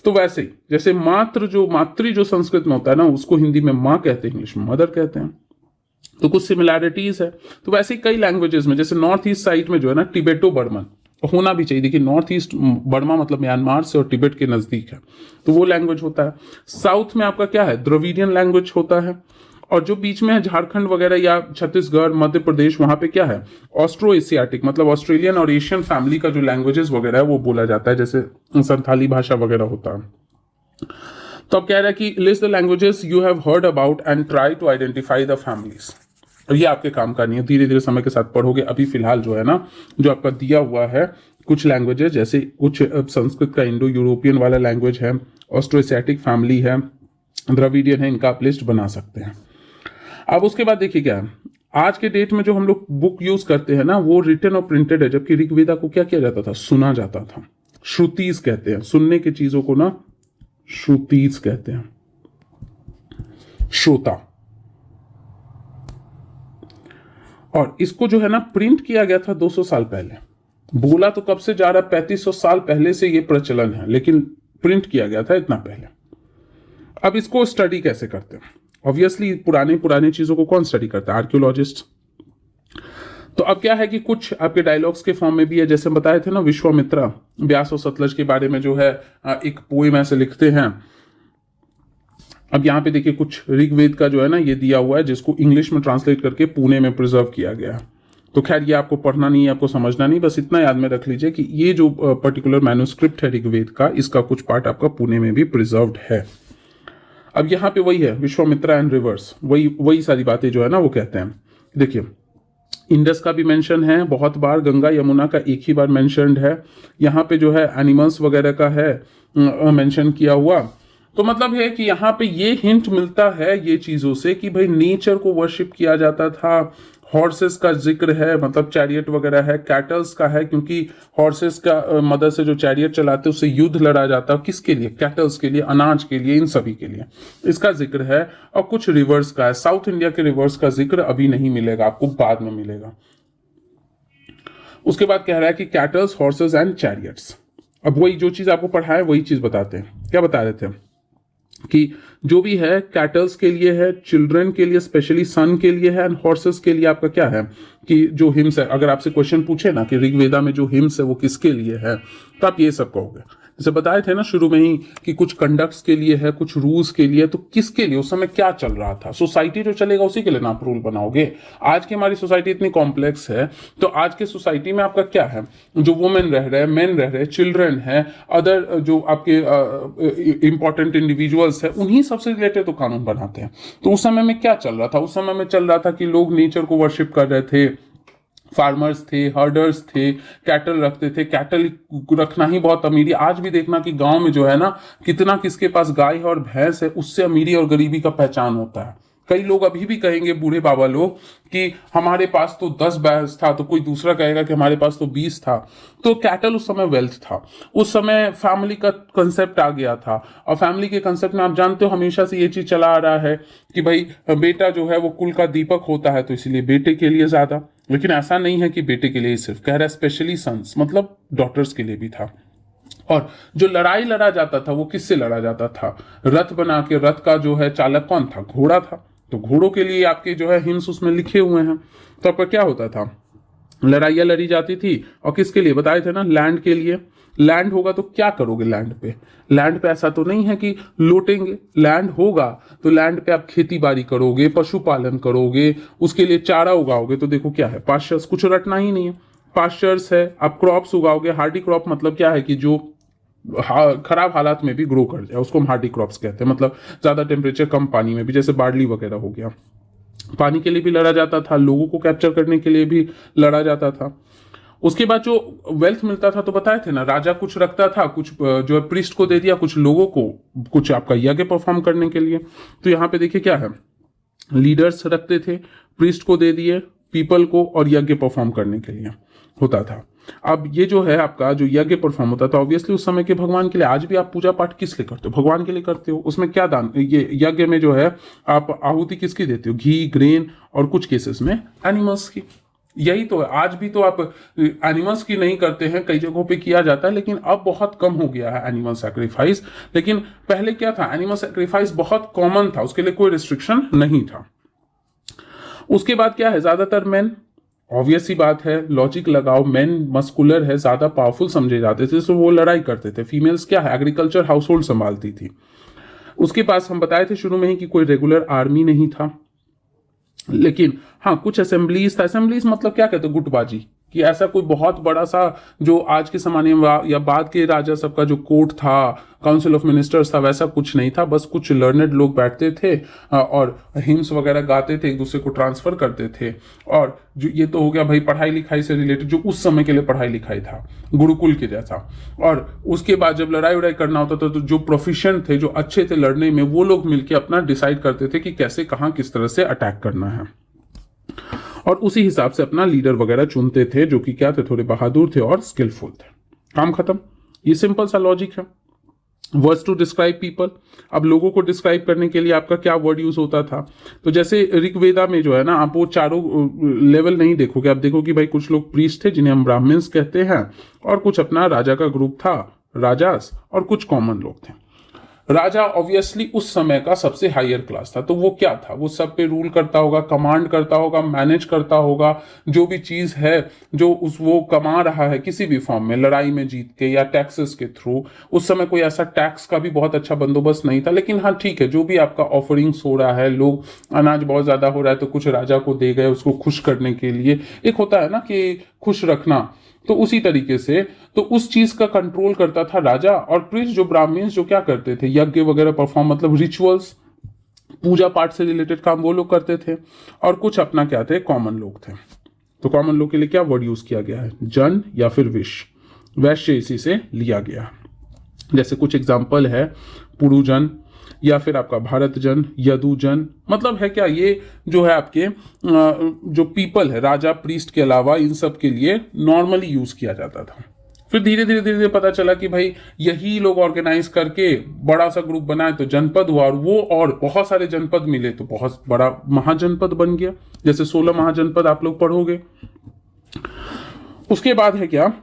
तो वैसे ही जैसे मातृ जो संस्कृत में होता है ना, उसको हिंदी में माँ कहते हैं, इंग्लिश में मदर कहते हैं। तो कुछ सिमिलैरिटीज है। तो वैसे ही कई लैंग्वेजेस में, जैसे नॉर्थ ईस्ट साइड में जो है ना, टिबेटो बर्मन होना भी चाहिए। देखिए नॉर्थ ईस्ट बर्मा मतलब म्यांमार से और तिब्बत के नजदीक है, तो वो लैंग्वेज होता है। साउथ में आपका क्या है, द्रविडियन लैंग्वेज होता है। और जो बीच में है झारखंड वगैरह या छत्तीसगढ़, मध्य प्रदेश, वहां पे क्या है, ऑस्ट्रो एशियाटिक मतलब ऑस्ट्रेलियन और एशियन फैमिली का जो लैंग्वेजेस वगैरह है वो बोला जाता है, जैसे संथाली भाषा वगैरह होता है। तो अब कह रहा है कि list the languages you have heard about and try to identify the families. और ये आपके काम का नहीं है, धीरे धीरे समय के साथ पढ़ोगे। अभी फिलहाल जो है ना, जो आपका दिया हुआ है कुछ लैंग्वेजेस, जैसे कुछ संस्कृत का इंडो यूरोपियन वाला लैंग्वेज है, ऑस्ट्रो एशियाटिक फैमिली है, द्रविडियन है, इनका आप लिस्ट बना सकते हैं। अब उसके बाद देखिए क्या है, आज के डेट में जो हम लोग बुक यूज करते हैं ना, वो रिटन और प्रिंटेड है। जबकि ऋग्वेदा को क्या किया जाता था, सुना जाता था। श्रुतिस कहते हैं, सुनने की चीजों को ना श्रुतिस कहते हैं, श्रोता। और इसको जो है ना प्रिंट किया गया था 200 साल पहले। बोला तो कब से जा रहा है, 3500 साल पहले से ये प्रचलन है, लेकिन प्रिंट किया गया था इतना पहले। अब इसको स्टडी कैसे करते हैं? ऑब्वियसली पुरानी चीजों को कौन स्टडी करता है, आर्कियोलॉजिस्ट। तो अब क्या है कि कुछ आपके डायलॉग्स के फॉर्म में भी है, जैसे बताए थे ना विश्वामित्रा व्यास और सतलज के बारे में जो है एक पोएम ऐसे लिखते हैं। अब यहाँ पे देखिए कुछ ऋग्वेद का जो है ना ये दिया हुआ है, जिसको इंग्लिश में ट्रांसलेट करके पुणे में प्रिजर्व किया गया। तो खैर ये आपको पढ़ना नहीं है, आपको समझना नहीं, बस इतना याद में रख लीजिए कि ये जो पर्टिकुलर मैन्युस्क्रिप्ट है ऋग्वेद का, इसका कुछ पार्ट आपका पुणे में भी प्रिजर्व्ड है। अब यहाँ पे वही है, विश्वामित्रा एंड रिवर्स, वही सारी बातें जो है ना वो कहते हैं। देखिए इंडस का भी मेंशन है बहुत बार, गंगा यमुना का एक ही बार मेंशन्ड है। यहाँ पे जो है एनिमल्स वगैरह का है मेंशन किया हुआ। तो मतलब है कि यहाँ पे ये हिंट मिलता है ये चीजों से कि भाई नेचर को वर्शिप किया जाता था। हॉर्सेस का जिक्र है, मतलब चैरियट वगैरह है। कैटल्स का है, क्योंकि हॉर्सेस का मदद से जो चैरियट चलाते उससे युद्ध लड़ा जाता है। किसके लिए? कैटल्स के लिए, अनाज के लिए, इन सभी के लिए इसका जिक्र है। और कुछ रिवर्स का है। साउथ इंडिया के रिवर्स का जिक्र अभी नहीं मिलेगा, आपको बाद में मिलेगा। उसके बाद कह रहा है कि कैटल्स, हॉर्सेस एंड चैरियट्स। अब वही जो चीज आपको पढ़ा है वही चीज बताते हैं। क्या बता रहे थे कि जो भी है कैटल्स के लिए है, चिल्ड्रन के लिए, स्पेशली सन के लिए है, एंड हॉर्सेस के लिए आपका क्या है कि जो हिम्स है। अगर आपसे क्वेश्चन पूछे ना कि ऋग्वेदा में जो हिम्स है वो किसके लिए है, तो आप ये सब कहोगे। जैसे बताए थे ना शुरू में ही कि कुछ कंडक्ट्स के लिए है, कुछ रूल्स के लिए। तो किसके लिए? उस समय क्या चल रहा था? सोसाइटी जो चलेगा उसी के लिए ना आप रूल बनाओगे। आज की हमारी सोसाइटी इतनी कॉम्प्लेक्स है, तो आज के सोसाइटी में आपका क्या है, जो वुमेन रह रहे हैं, मेन रह रहे हैं, चिल्ड्रन है, अदर जो आपके इंपॉर्टेंट इंडिविजुअल्स है, उन्हीं सबसे रिलेटेड तो कानून बनाते हैं। तो उस समय में क्या चल रहा था? उस समय में चल रहा था कि लोग नेचर को वर्शिप कर रहे थे। फार्मर्स थे, हर्डर्स थे, कैटल रखते थे। कैटल रखना ही बहुत अमीरी। आज भी देखना कि गांव में जो है ना, कितना किसके पास गाय है और भैंस है, उससे अमीरी और गरीबी का पहचान होता है। कई लोग अभी भी कहेंगे, बूढ़े बाबा लोग, कि हमारे पास तो 10 भैंस था, तो कोई दूसरा कहेगा कि हमारे पास तो 20 था। तो कैटल उस समय वेल्थ था। उस समय फैमिली का कंसेप्ट आ गया था। और फैमिली के कंसेप्ट में आप जानते हो हमेशा से ये चीज चला आ रहा है कि भाई बेटा जो है वो कुल का दीपक होता है, तो इसलिए बेटे के लिए ज्यादा। लेकिन ऐसा नहीं है कि बेटे के लिए ही सिर्फ, कह रहा है स्पेशली सन्स, मतलब डॉटर्स के लिए भी था। और जो लड़ाई लड़ा जाता था वो किससे लड़ा जाता था? रथ बना के। रथ का जो है चालक कौन था? घोड़ा था। तो घोड़ों के लिए आपके जो है हिम्स उसमें लिखे हुए हैं। तो आपका क्या होता था? लड़ाइयाँ लड़ी जाती थी। और किसके लिए बताए थे ना? लैंड के लिए। लैंड होगा तो क्या करोगे लैंड पे? लैंड पे ऐसा तो नहीं है कि लूटेंगे। लैंड होगा तो लैंड पे आप खेती बाड़ी करोगे, पशुपालन करोगे, उसके लिए चारा उगाओगे। तो देखो क्या है, पास्चर्स, कुछ रटना ही नहीं है। पास्चर्स है, आप क्रॉप्स उगाओगे। हार्डी क्रॉप मतलब क्या है कि जो खराब हालात में भी ग्रो कर जाए, उसको हम हार्डी क्रॉप्स कहते हैं। मतलब ज्यादा टेम्परेचर, कम पानी में भी, जैसे बार्ली वगैरह हो गया। पानी के लिए भी लड़ा जाता था, लोगों को कैप्चर करने के लिए भी लड़ा जाता था। उसके बाद जो वेल्थ मिलता था, तो बताए थे ना, राजा कुछ रखता था, कुछ जो है प्रीस्ट को दे दिया, कुछ लोगों को, कुछ आपका यज्ञ परफॉर्म करने के लिए। तो यहाँ पे देखिए क्या है, लीडर्स रखते थे, प्रीस्ट को दे दिए, पीपल को, और यज्ञ परफॉर्म करने के लिए होता था। अब ये जो है आपका जो यज्ञ परफॉर्म होता था, ऑब्वियसली उस समय के भगवान के लिए। आज भी आप पूजा पाठ किस लिए करते हो? भगवान के लिए करते हो। उसमें क्या दान, ये यज्ञ में जो है आप आहुति किसकी देते हो? घी, ग्रेन, और कुछ केसेस में एनिमल्स की। यही तो है। आज भी तो आप एनिमल्स की नहीं करते हैं, कई जगहों पे किया जाता है, लेकिन अब बहुत कम हो गया है एनिमल सैक्रिफाइस। लेकिन पहले क्या था, एनिमल सैक्रिफाइस बहुत कॉमन था, उसके लिए कोई रिस्ट्रिक्शन नहीं था। उसके बाद क्या है, ज्यादातर मेन, ऑब्वियस सी बात है, लॉजिक लगाओ, मेन मस्कुलर है, ज्यादा पावरफुल समझे जाते थे, तो वो लड़ाई करते थे। फीमेल्स क्या है, एग्रीकल्चर, हाउस होल्ड संभालती थी। उसके पास हम बताए थे शुरू में ही कि कोई रेगुलर आर्मी नहीं था, लेकिन हाँ कुछ असेंबलीज था। असेंबलीज मतलब क्या कहते हैं, गुटबाजी, कि ऐसा कोई बहुत बड़ा सा जो आज के जमाने में या बाद के राजा सबका जो कोर्ट था, काउंसिल ऑफ मिनिस्टर्स था, वैसा कुछ नहीं था। बस कुछ लर्नेड लोग बैठते थे और हिम्स वगैरह गाते थे, एक दूसरे को ट्रांसफर करते थे। और जो ये तो हो गया भाई पढ़ाई लिखाई से रिलेटेड, जो उस समय के लिए पढ़ाई लिखाई था, गुरुकुल के जैसा। और उसके बाद जब लड़ाई उड़ाई करना होता था, तो जो प्रोफिशिएंट थे, जो अच्छे थे लड़ने में, वो लोग मिलकर अपना डिसाइड करते थे कि कैसे, कहाँ, किस तरह से अटैक करना है। और उसी हिसाब से अपना लीडर वगैरह चुनते थे, जो कि क्या थे, थोड़े बहादुर थे और स्किलफुल थे। काम खत्म। ये सिंपल सा लॉजिक है। Words to describe people. अब लोगों को डिस्क्राइब करने के लिए आपका क्या वर्ड यूज होता था? तो जैसे ऋग्वेदा में जो है ना, आप वो चारों लेवल नहीं देखोगे। आप देखो कि भाई कुछ लोग प्रीस्ट थे, जिन्हें हम ब्राह्मण्स कहते हैं, और कुछ अपना राजा का ग्रुप था, राजास, और कुछ कॉमन लोग थे। राजा ऑब्वियसली उस समय का सबसे हायर क्लास था। तो वो क्या था, वो सब पे रूल करता होगा, कमांड करता होगा, मैनेज करता होगा। जो भी चीज है जो वो कमा रहा है किसी भी फॉर्म में, लड़ाई में जीत के या टैक्सेस के थ्रू। उस समय कोई ऐसा टैक्स का भी बहुत अच्छा बंदोबस्त नहीं था, लेकिन हाँ ठीक है, जो भी आपका ऑफरिंग्स हो रहा है, लोग, अनाज बहुत ज्यादा हो रहा है तो कुछ राजा को दे गए, उसको खुश करने के लिए। एक होता है ना कि खुश रखना, तो उसी तरीके से तो उस चीज का कंट्रोल करता था राजा। और प्रीस्ट, जो ब्राह्मण्स, जो क्या करते थे, यज्ञ वगैरह परफॉर्म, मतलब रिचुअल्स, पूजा पाठ से रिलेटेड काम वो लोग करते थे। और कुछ अपना क्या थे, कॉमन लोग थे। तो कॉमन लोग के लिए क्या वर्ड यूज किया गया है, जन या फिर विश, वैश्य इसी से लिया गया। जैसे कुछ एग्जाम्पल है, पुरुजन या फिर आपका भारत जन, यदुजन, मतलब है क्या, ये जो है आपके जो पीपल है, राजा प्रीस्ट के अलावा इन सब के लिए नॉर्मली यूज किया जाता था। फिर धीरे धीरे पता चला कि भाई यही लोग ऑर्गेनाइज करके बड़ा सा ग्रुप बनाए तो जनपद हुआ, और वो और बहुत सारे जनपद मिले तो बहुत बड़ा महाजनपद बन गया। जैसे 16 महाजनपद आप लोग पढ़ोगे। उसके बाद है क्या,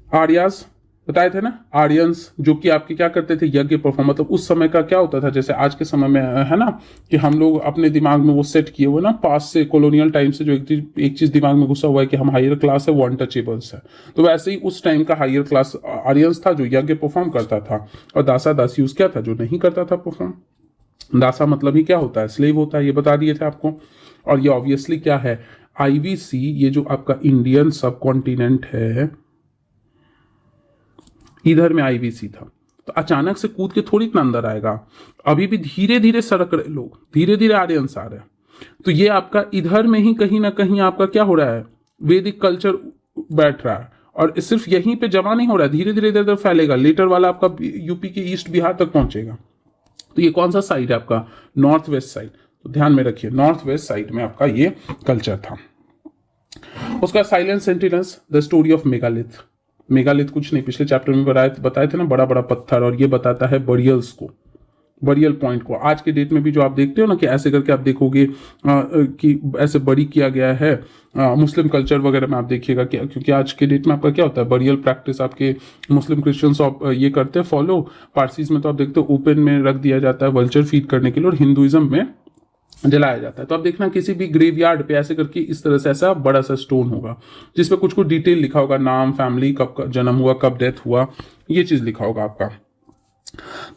आर्यास बताए थे ना, आर्यंस, जो कि आपके क्या करते थे, यज्ञ परफॉर्म, मतलब उस समय का क्या होता था, जैसे आज के समय में है ना कि हम लोग अपने दिमाग में वो सेट किए हुए ना, पास से कोलोनियल टाइम से जो एक चीज दिमाग में घुसा हुआ है कि हम हायर क्लास है, वो अनटचेबल्स है। तो वैसे ही उस टाइम का हायर क्लास आर्यंस था जो यज्ञ परफॉर्म करता था, और दासा दासियुस क्या था, जो नहीं करता था परफॉर्म। दासा मतलब ही क्या होता है, स्लेव होता है, ये बता दिए थे आपको। और ये ऑब्वियसली क्या है, आईवीसी, ये जो आपका इंडियन सब कॉन्टिनेंट है, इधर में आईवीसी था, तो अचानक से कूद के थोड़ी इतना अंदर आएगा, अभी भी धीरे धीरे सरक रहे लोग, धीरे धीरे आर्यंस आ रहे हैं। तो ये आपका इधर में ही कहीं ना कहीं आपका क्या हो रहा है, वैदिक कल्चर बैठ रहा है, और सिर्फ यहीं पे जमा नहीं हो रहा है, धीरे धीरे इधर उधर फैलेगा, लेटर वाला आपका यूपी के ईस्ट बिहार तक पहुंचेगा। तो ये कौन सा साइड है आपका, नॉर्थ वेस्ट साइड। तो ध्यान में रखिए, नॉर्थ वेस्ट साइड में आपका ये कल्चर था। उसका silent sentinels, the story of megalith. Megalith कुछ नहीं, पिछले चैप्टर में बताए थे ना, बड़ा बड़ा पत्थर, और ये बताता है बरियल्स को, बरियल पॉइंट को। आज के डेट में भी जो आप देखते हो ना कि ऐसे करके आप देखोगे कि ऐसे बरी किया गया है, मुस्लिम कल्चर वगैरह में आप देखिएगा, क्योंकि आज के डेट में आपका क्या होता है, बरियल प्रैक्टिस आपके मुस्लिम क्रिश्चियंस ये करते हैं फॉलो। पारसीज में तो आप देखते हो ओपन में रख दिया जाता है वल्चर फीड करने के लिए, और हिंदुइज्म में जलाया जाता है। तो आप देखना किसी भी ग्रेवयार्ड पे ऐसे करके इस तरह से ऐसा बड़ा सा स्टोन होगा जिसपे कुछ कुछ डिटेल लिखा होगा, नाम, फैमिली, कब जन्म हुआ, कब डेथ हुआ, ये चीज लिखा होगा आपका।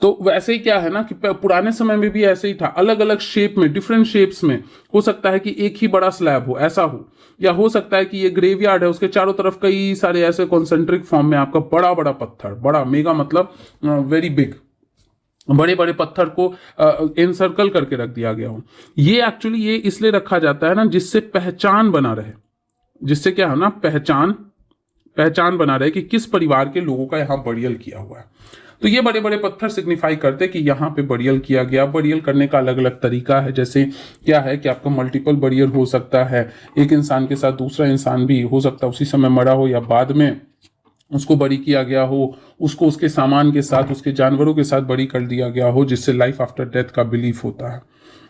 तो वैसे ही क्या है ना कि पुराने समय में भी ऐसे ही था, अलग अलग शेप में, डिफरेंट शेप्स में। हो सकता है कि एक ही बड़ा स्लैब हो, ऐसा हो, या हो सकता है कि ये ग्रेवयार्ड है, उसके चारों तरफ कई सारे ऐसे कॉन्सेंट्रिक फॉर्म में आपका बड़ा बड़ा पत्थर, बड़ा मेगा मतलब वेरी बिग, बड़े बड़े पत्थर को एनसर्कल करके रख दिया गया हो। ये एक्चुअली ये इसलिए रखा जाता है ना जिससे पहचान बना रहे, जिससे क्या है ना पहचान बना रहे कि किस परिवार के लोगों का यहाँ बरियल किया हुआ है। तो ये बड़े बड़े पत्थर सिग्निफाई करते कि यहाँ पे बरियल किया गया। बरियल करने का अलग अलग तरीका है, जैसे क्या है कि आपका मल्टीपल बरियल हो सकता है, एक इंसान के साथ दूसरा इंसान भी हो सकता है उसी समय मरा हो, या बाद में उसको बरी किया गया हो, उसको उसके सामान के साथ, उसके जानवरों के साथ बरी कर दिया गया हो, जिससे लाइफ आफ्टर डेथ का बिलीफ होता है।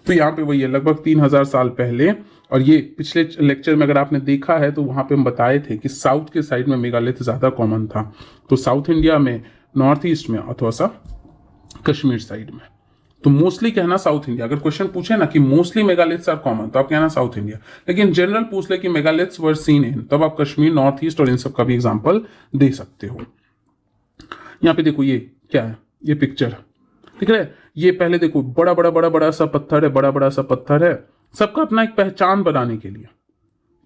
तो यहाँ पे वही है, लगभग 3000 साल पहले। और ये पिछले लेक्चर में अगर आपने देखा है तो वहां पे हम बताए थे कि साउथ के साइड में मेगालिथ ज्यादा कॉमन था, तो साउथ इंडिया में, नॉर्थ ईस्ट में, अथवा सा कश्मीर साइड में। तो मोस्टली कहना साउथ इंडिया। अगर क्वेश्चन पूछे ना कि मोस्टली मेगालिथ्स आर कॉमन, तो आप कहना साउथ इंडिया। लेकिन जनरल पूछ ले कि मेगालिथ्स वर सीन इन, तब आप कश्मीर, नॉर्थ ईस्ट और इन सब का भी एग्जांपल दे सकते हो। यहाँ पे देखो ये क्या है, ये पिक्चर दिख रहा है, ये पहले देखो बड़ा बड़ा बड़ा बड़ा सा पत्थर है, बड़ा बड़ा सा पत्थर है, सबका अपना एक पहचान बनाने के लिए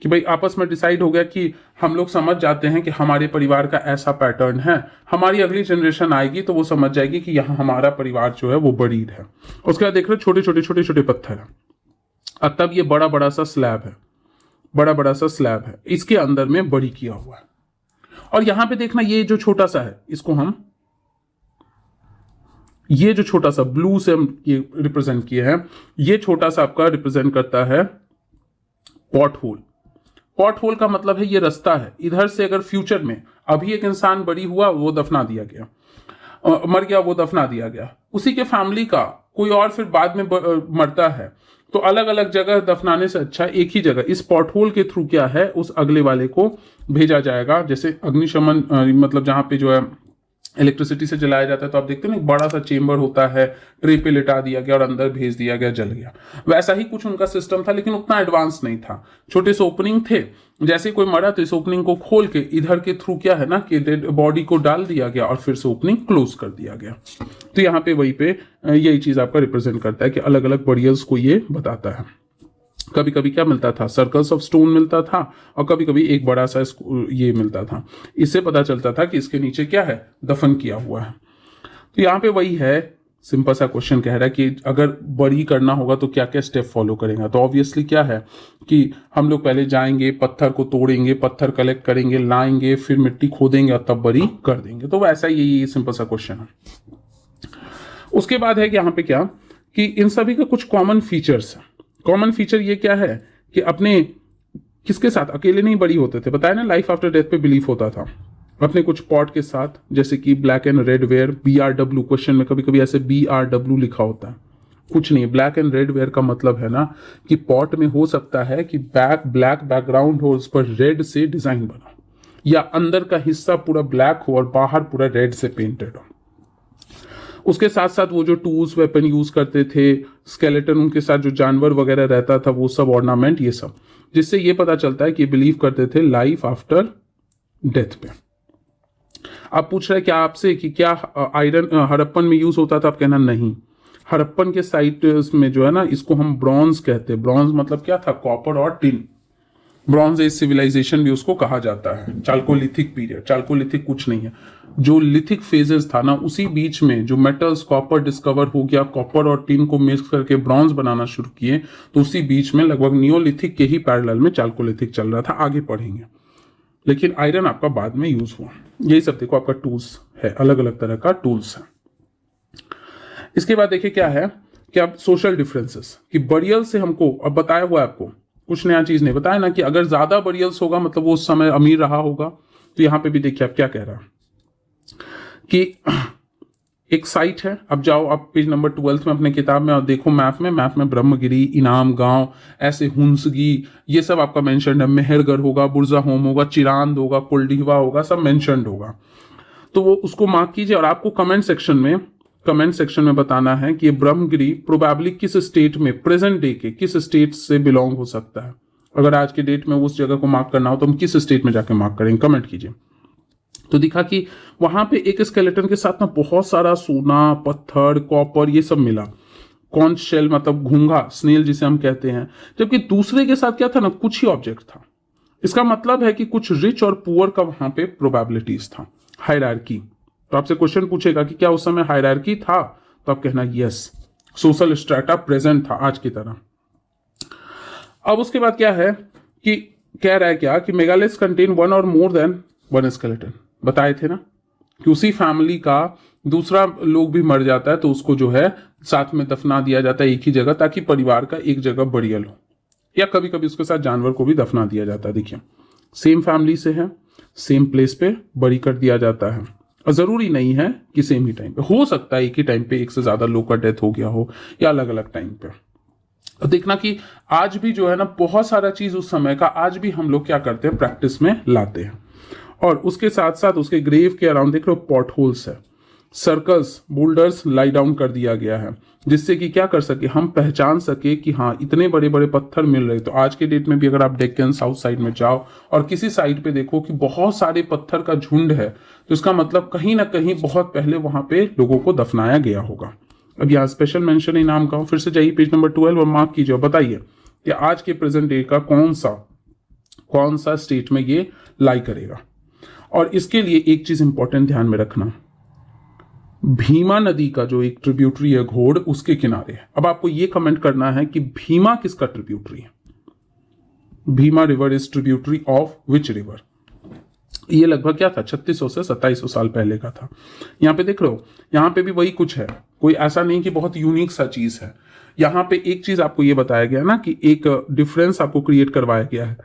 कि भाई आपस में डिसाइड हो गया कि हम लोग समझ जाते हैं कि हमारे परिवार का ऐसा पैटर्न है, हमारी अगली जनरेशन आएगी तो वो समझ जाएगी कि यहाँ हमारा परिवार जो है वो बरीड है। उसके बाद देख रहे छोटे छोटे छोटे छोटे पत्थर है, और तब ये बड़ा बड़ा सा स्लैब है, बड़ा बड़ा सा स्लैब है, इसके अंदर में बड़ी किया हुआ है। और यहां पे देखना ये जो छोटा सा है, इसको हम ये जो छोटा सा ब्लू से हम ये रिप्रेजेंट किए हैं, ये छोटा सा आपका रिप्रेजेंट करता है पॉट होल। पॉट होल का मतलब है ये रास्ता है, इधर से अगर फ्यूचर में अभी एक इंसान बड़ी हुआ, वो दफना दिया गया, मर गया, वो दफना दिया गया, उसी के फैमिली का कोई और फिर बाद में मरता है, तो अलग अलग जगह दफनाने से अच्छा एक ही जगह इस पॉट होल के थ्रू क्या है उस अगले वाले को भेजा जाएगा। जैसे अग्निशमन मतलब जहां पे जो है इलेक्ट्रिसिटी से जलाया जाता है, तो आप देखते हैं ना एक बड़ा सा चेम्बर होता है, ट्रे पे लिटा दिया गया और अंदर भेज दिया गया, जल गया। वैसा ही कुछ उनका सिस्टम था, लेकिन उतना एडवांस नहीं था, छोटे से ओपनिंग थे, जैसे कोई मरा तो इस ओपनिंग को खोल के इधर के थ्रू क्या है ना कि डेड बॉडी को डाल दिया गया और फिर से ओपनिंग क्लोज कर दिया गया। तो यहाँ पे वही पे यही चीज आपका रिप्रेजेंट करता है कि अलग अलग बरियल्स को ये बताता है। कभी कभी क्या मिलता था, सर्कल्स ऑफ स्टोन मिलता था, और कभी कभी एक बड़ा सा ये मिलता था। इससे पता चलता था कि इसके नीचे क्या है, दफन किया हुआ है। तो यहाँ पे वही है, सिंपल सा क्वेश्चन कह रहा है कि अगर बरी करना होगा तो क्या क्या स्टेप फॉलो करेगा। तो ऑब्वियसली क्या है कि हम लोग पहले जाएंगे, पत्थर को तोड़ेंगे, पत्थर कलेक्ट करेंगे, लाएंगे, फिर मिट्टी खोदेंगे और तब बरी कर देंगे। तो वैसा ही सिंपल सा क्वेश्चन है। उसके बाद है कि यहाँ पे क्या कि इन सभी का कुछ कॉमन फीचर्स है। कॉमन फीचर ये क्या है कि अपने किसके साथ अकेले नहीं बरी होते थे, बताया ना, लाइफ आफ्टर डेथ पे बिलीफ होता था, अपने कुछ पॉट के साथ, जैसे कि black and red ware, BRW, question में कभी कभी ऐसे BRW लिखा होता है, कुछ नहीं, ब्लैक एंड रेड वेयर का मतलब है ना कि पॉट में हो सकता है कि ब्लैक बैकग्राउंड हो, उस पर रेड से डिजाइन बना, या अंदर का हिस्सा पूरा ब्लैक हो और बाहर पूरा रेड से पेंटेड हो। उसके साथ साथ वो जो टूल्स वेपन यूज करते थे, स्केलेटन, उनके साथ जो जानवर वगैरह रहता था, वो सब ऑर्नामेंट, ये सब, जिससे ये पता चलता है कि बिलीव करते थे लाइफ आफ्टर डेथ पे। आप पूछ रहे हैं क्या आपसे कि क्या आयरन हड़प्पन में यूज होता था, आप कहना नहीं। हड़प्पन के साइट में जो है ना, इसको हम ब्रॉन्ज कहते हैं। ब्रॉन्ज मतलब क्या था, कॉपर और टिन। ब्रॉन्ज एज सिविलाइजेशन भी उसको कहा जाता है। चाल्कोलिथिक पीरियड, चाल्कोलिथिक कुछ नहीं है, जो लिथिक फेजेस था ना, उसी बीच में जो मेटल्स, कॉपर डिस्कवर हो गया, कॉपर और टिन को मिक्स करके ब्रॉन्ज बनाना शुरू किए, तो उसी बीच में लगभग नियोलिथिक के ही पैरेलल में चाल्कोलिथिक चल रहा था। आगे पढ़ेंगे, लेकिन आयरन आपका बाद में यूज हुआ। यही सब देखो आपका टूल्स है, अलग अलग तरह का टूल्स है। इसके बाद देखिए क्या है कि अब सोशल डिफरेंसेस, कि बरियल से हमको अब बताया हुआ है, आपको कुछ नया चीज नहीं बताया ना, कि अगर ज्यादा बरियल्स होगा मतलब वो उस समय अमीर रहा होगा। तो यहां पे भी देखिए आप क्या कह रहा है कि एक साइट है, अब जाओ आप पेज नंबर 12 में अपने किताब में और देखो मैप में ब्रह्मगिरी, इनाम गांव, ऐसे हुंसगी, ये सब आपका मेंशन्ड है। मेहरगढ़ होगा, बुरजा होम होगा, चिरांद होगा, कुलडीवा होगा, सब मेंशन्ड होगा। तो वो उसको मार्क कीजिए और आपको कमेंट सेक्शन में बताना है कि ये ब्रह्मगिरी प्रोबेबली किस स्टेट में, प्रेजेंट डे के किस स्टेट से बिलोंग हो सकता है। अगर आज के डेट में उस जगह को मार्क करना हो तो हम किस स्टेट में जाके मार्क करेंगे, कमेंट कीजिए। तो दिखा कि वहां पे एक स्केलेटन के साथ ना बहुत सारा सोना, पत्थर, कॉपर, ये सब मिला। कॉन्च शेल मतलब घोंघा, स्नेल जिसे हम कहते हैं। जबकि दूसरे के साथ क्या था ना, कुछ ही ऑब्जेक्ट था। इसका मतलब है कि कुछ रिच और पुअर का वहां पे प्रोबेबिलिटीज था, हायरार्की। तो आपसे क्वेश्चन पूछेगा कि क्या उस समय हायरार्की था, तो आप कहना यस, सोशल स्ट्रेटा प्रेजेंट था आज की तरह। अब उसके बाद क्या है कि कह रहा है क्या कि मेगालिथ्स कंटेन वन और मोर देन वन स्केलेटन। बताए थे ना कि उसी फैमिली का दूसरा लोग भी मर जाता है तो उसको जो है साथ में दफना दिया जाता है एक ही जगह, ताकि परिवार का एक जगह बरियल हो, या कभी कभी उसके साथ जानवर को भी दफना दिया जाता है। देखिए सेम फैमिली से है, सेम प्लेस पे बरी कर दिया जाता है। और जरूरी नहीं है कि सेम ही टाइम पे, हो सकता है एक ही टाइम पे एक से ज्यादा लोग का डेथ हो गया हो, या अलग अलग टाइम पे। और देखना कि आज भी जो है ना बहुत सारा चीज उस समय का आज भी हम लोग क्या करते हैं, प्रैक्टिस में लाते हैं। और उसके साथ साथ उसके ग्रेव के अराउंड देख रहे हो पॉट होल्स है, सर्कल्स, बोल्डर्स लाई डाउन कर दिया गया है, जिससे कि क्या कर सके, हम पहचान सके कि हाँ इतने बड़े बड़े पत्थर मिल रहे। तो आज के डेट में भी अगर आप डेक्कन साउथ साइड में जाओ और किसी साइड पे देखो कि बहुत सारे पत्थर का झुंड है, तो इसका मतलब कहीं ना कहीं बहुत पहले वहां पे लोगों को दफनाया गया होगा। अब यहाँ स्पेशल मेंशन इनाम का, फिर से जाइए पेज नंबर 12 और मार्क कीजिए, बताइए कि आज के प्रेजेंट डे का कौन सा स्टेट में ये लाई करेगा। और इसके लिए एक चीज इंपॉर्टेंट ध्यान में रखना, भीमा नदी का जो एक ट्रिब्यूटरी है घोड़, उसके किनारे है। अब आपको ये कमेंट करना है कि भीमा किसका ट्रिब्यूटरी है। Bhima river is tributary of which river. ये लगभग क्या था, 3600 से 2700 साल पहले का था। यहाँ पे देख रहे हो, यहाँ पे भी वही कुछ है, कोई ऐसा नहीं कि बहुत यूनिक सा चीज है। यहाँ पे एक चीज आपको ये बताया गया ना कि एक डिफरेंस आपको क्रिएट करवाया गया है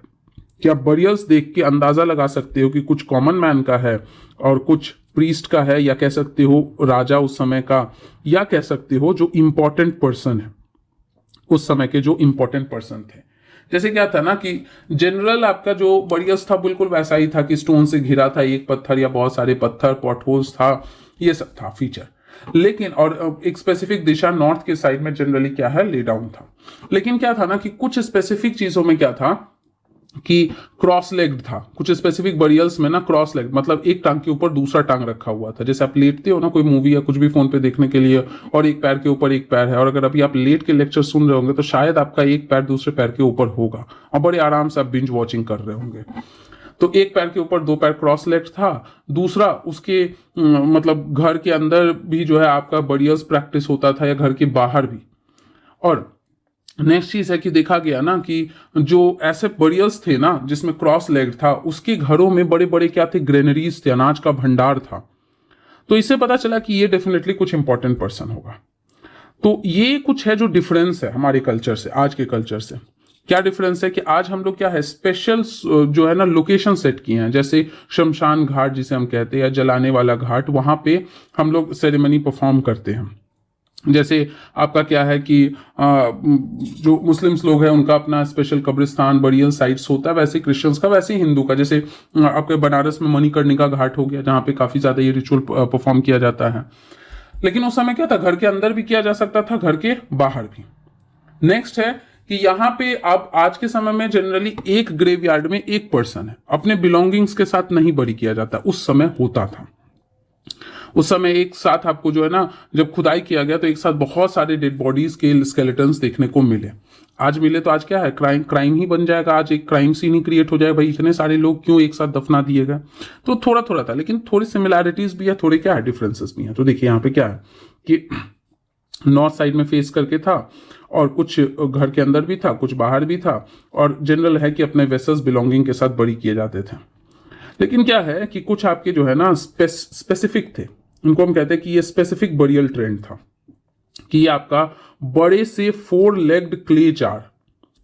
कि आप बरियल्स देख के अंदाजा लगा सकते हो कि कुछ कॉमन मैन का है और कुछ प्रीस्ट का है, या कह सकते हो राजा उस समय का, या कह सकते हो जो इंपॉर्टेंट पर्सन है उस समय के, जो इंपॉर्टेंट पर्सन थे। जैसे क्या था ना कि जनरल आपका जो बरियल्स था बिल्कुल वैसा ही था कि स्टोन से घिरा था एक पत्थर या बहुत सारे पत्थर, पॉटहोल्स था, ये सब था फीचर। लेकिन और एक स्पेसिफिक दिशा नॉर्थ के साइड में जनरली क्या है, ले डाउन था। लेकिन क्या था ना कि कुछ स्पेसिफिक चीजों में क्या था कि क्रॉस लेग्ड था। कुछ स्पेसिफिक बरियल्स में ना क्रॉस लेग्ड मतलब एक टांग के ऊपर दूसरा टांग रखा हुआ था। जैसे आप लेटते हो ना कोई मूवी या कुछ भी फोन पे देखने के लिए, और एक पैर के ऊपर एक पैर है, और अगर अभी आप लेट के लेक्चर सुन रहे होंगे तो शायद आपका एक पैर दूसरे पैर के ऊपर होगा और बड़े आराम से आप बिंज वॉचिंग कर रहे होंगे। तो एक पैर के ऊपर दो पैर क्रॉस लेग्ड था, दूसरा उसके मतलब घर के अंदर भी जो है आपका बरियल्स प्रैक्टिस होता था या घर के बाहर भी। और नेक्स्ट चीज है कि देखा गया ना कि जो ऐसे बरियल्स थे ना जिसमें क्रॉस लेग्ड था, उसके घरों में बड़े बड़े क्या थे, ग्रेनरीज थे, अनाज का भंडार था। तो इससे पता चला कि ये डेफिनेटली कुछ इंपॉर्टेंट पर्सन होगा। तो ये कुछ है जो डिफरेंस है हमारे कल्चर से, आज के कल्चर से। क्या डिफरेंस है कि आज हम लोग क्या है, स्पेशल जो है ना लोकेशन सेट किए हैं, जैसे शमशान घाट जिसे हम कहते हैं या जलाने वाला घाट, वहां पे हम लोग सेरेमनी परफॉर्म करते हैं। जैसे आपका क्या है कि जो मुस्लिम्स लोग हैं उनका अपना स्पेशल कब्रिस्तान बरियल साइट्स होता है, वैसे क्रिश्चियंस का, वैसे हिंदू का। जैसे आपके बनारस में मणिकर्णिका घाट हो गया, जहाँ पे काफी ज्यादा ये रिचुअल परफॉर्म किया जाता है। लेकिन उस समय क्या था, घर के अंदर भी किया जा सकता था, घर के बाहर भी। नेक्स्ट है कि यहाँ पे अब आज के समय में जनरली एक ग्रेवयार्ड में एक पर्सन है, अपने बिलोंगिंग्स के साथ नहीं बरी किया जाता, उस समय होता था। उस समय एक साथ आपको जो है ना, जब खुदाई किया गया तो एक साथ बहुत सारे डेड बॉडीज के स्केलेटन्स देखने को मिले। आज मिले तो आज क्या है, क्राइम ही बन जाएगा, आज एक क्राइम सीन ही क्रिएट हो जाएगा, भाई इतने सारे लोग क्यों एक साथ दफना दिए गए। तो थोड़ा थोड़ा था, लेकिन थोड़ी सिमिलैरिटीज भी है, थोड़े क्या है डिफरेंसेस भी हैं। तो देखिए यहाँ पे क्या है कि नॉर्थ साइड में फेस करके था, और कुछ घर के अंदर भी था, कुछ बाहर भी था, और जनरल है कि अपने वेसल्स बिलोंगिंग के साथ बरी किए जाते थे। लेकिन क्या है कि कुछ आपके जो है ना स्पेसिफिक थे, उनको हम कहते हैं कि ये स्पेसिफिक बरियल ट्रेंड था, कि ये आपका बड़े से 4 लेग्ड क्ले जार,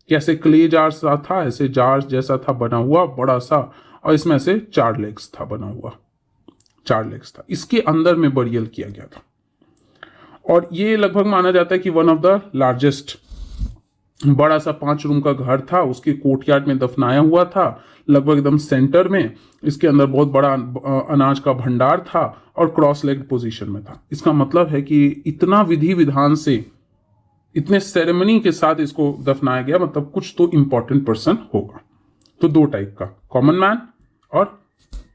कैसे क्ले जार सा था, ऐसे जार जैसा था बना हुआ बड़ा सा, और इसमें से 4 लेग्स था बना हुआ, 4 लेग्स था, इसके अंदर में बरियल किया गया था। और ये लगभग माना जाता है कि वन ऑफ द लार्जेस्ट, बड़ा सा 5 रूम का घर था, उसके कोर्टयार्ड में दफनाया हुआ था, लगभग एकदम सेंटर में। इसके अंदर बहुत बड़ा अनाज का भंडार था और क्रॉस लेग्ड पोजीशन में था। इसका मतलब है कि इतना विधि विधान से, इतने सेरेमनी के साथ इसको दफनाया गया, मतलब कुछ तो इंपॉर्टेंट पर्सन होगा। तो 2 टाइप का, कॉमन मैन और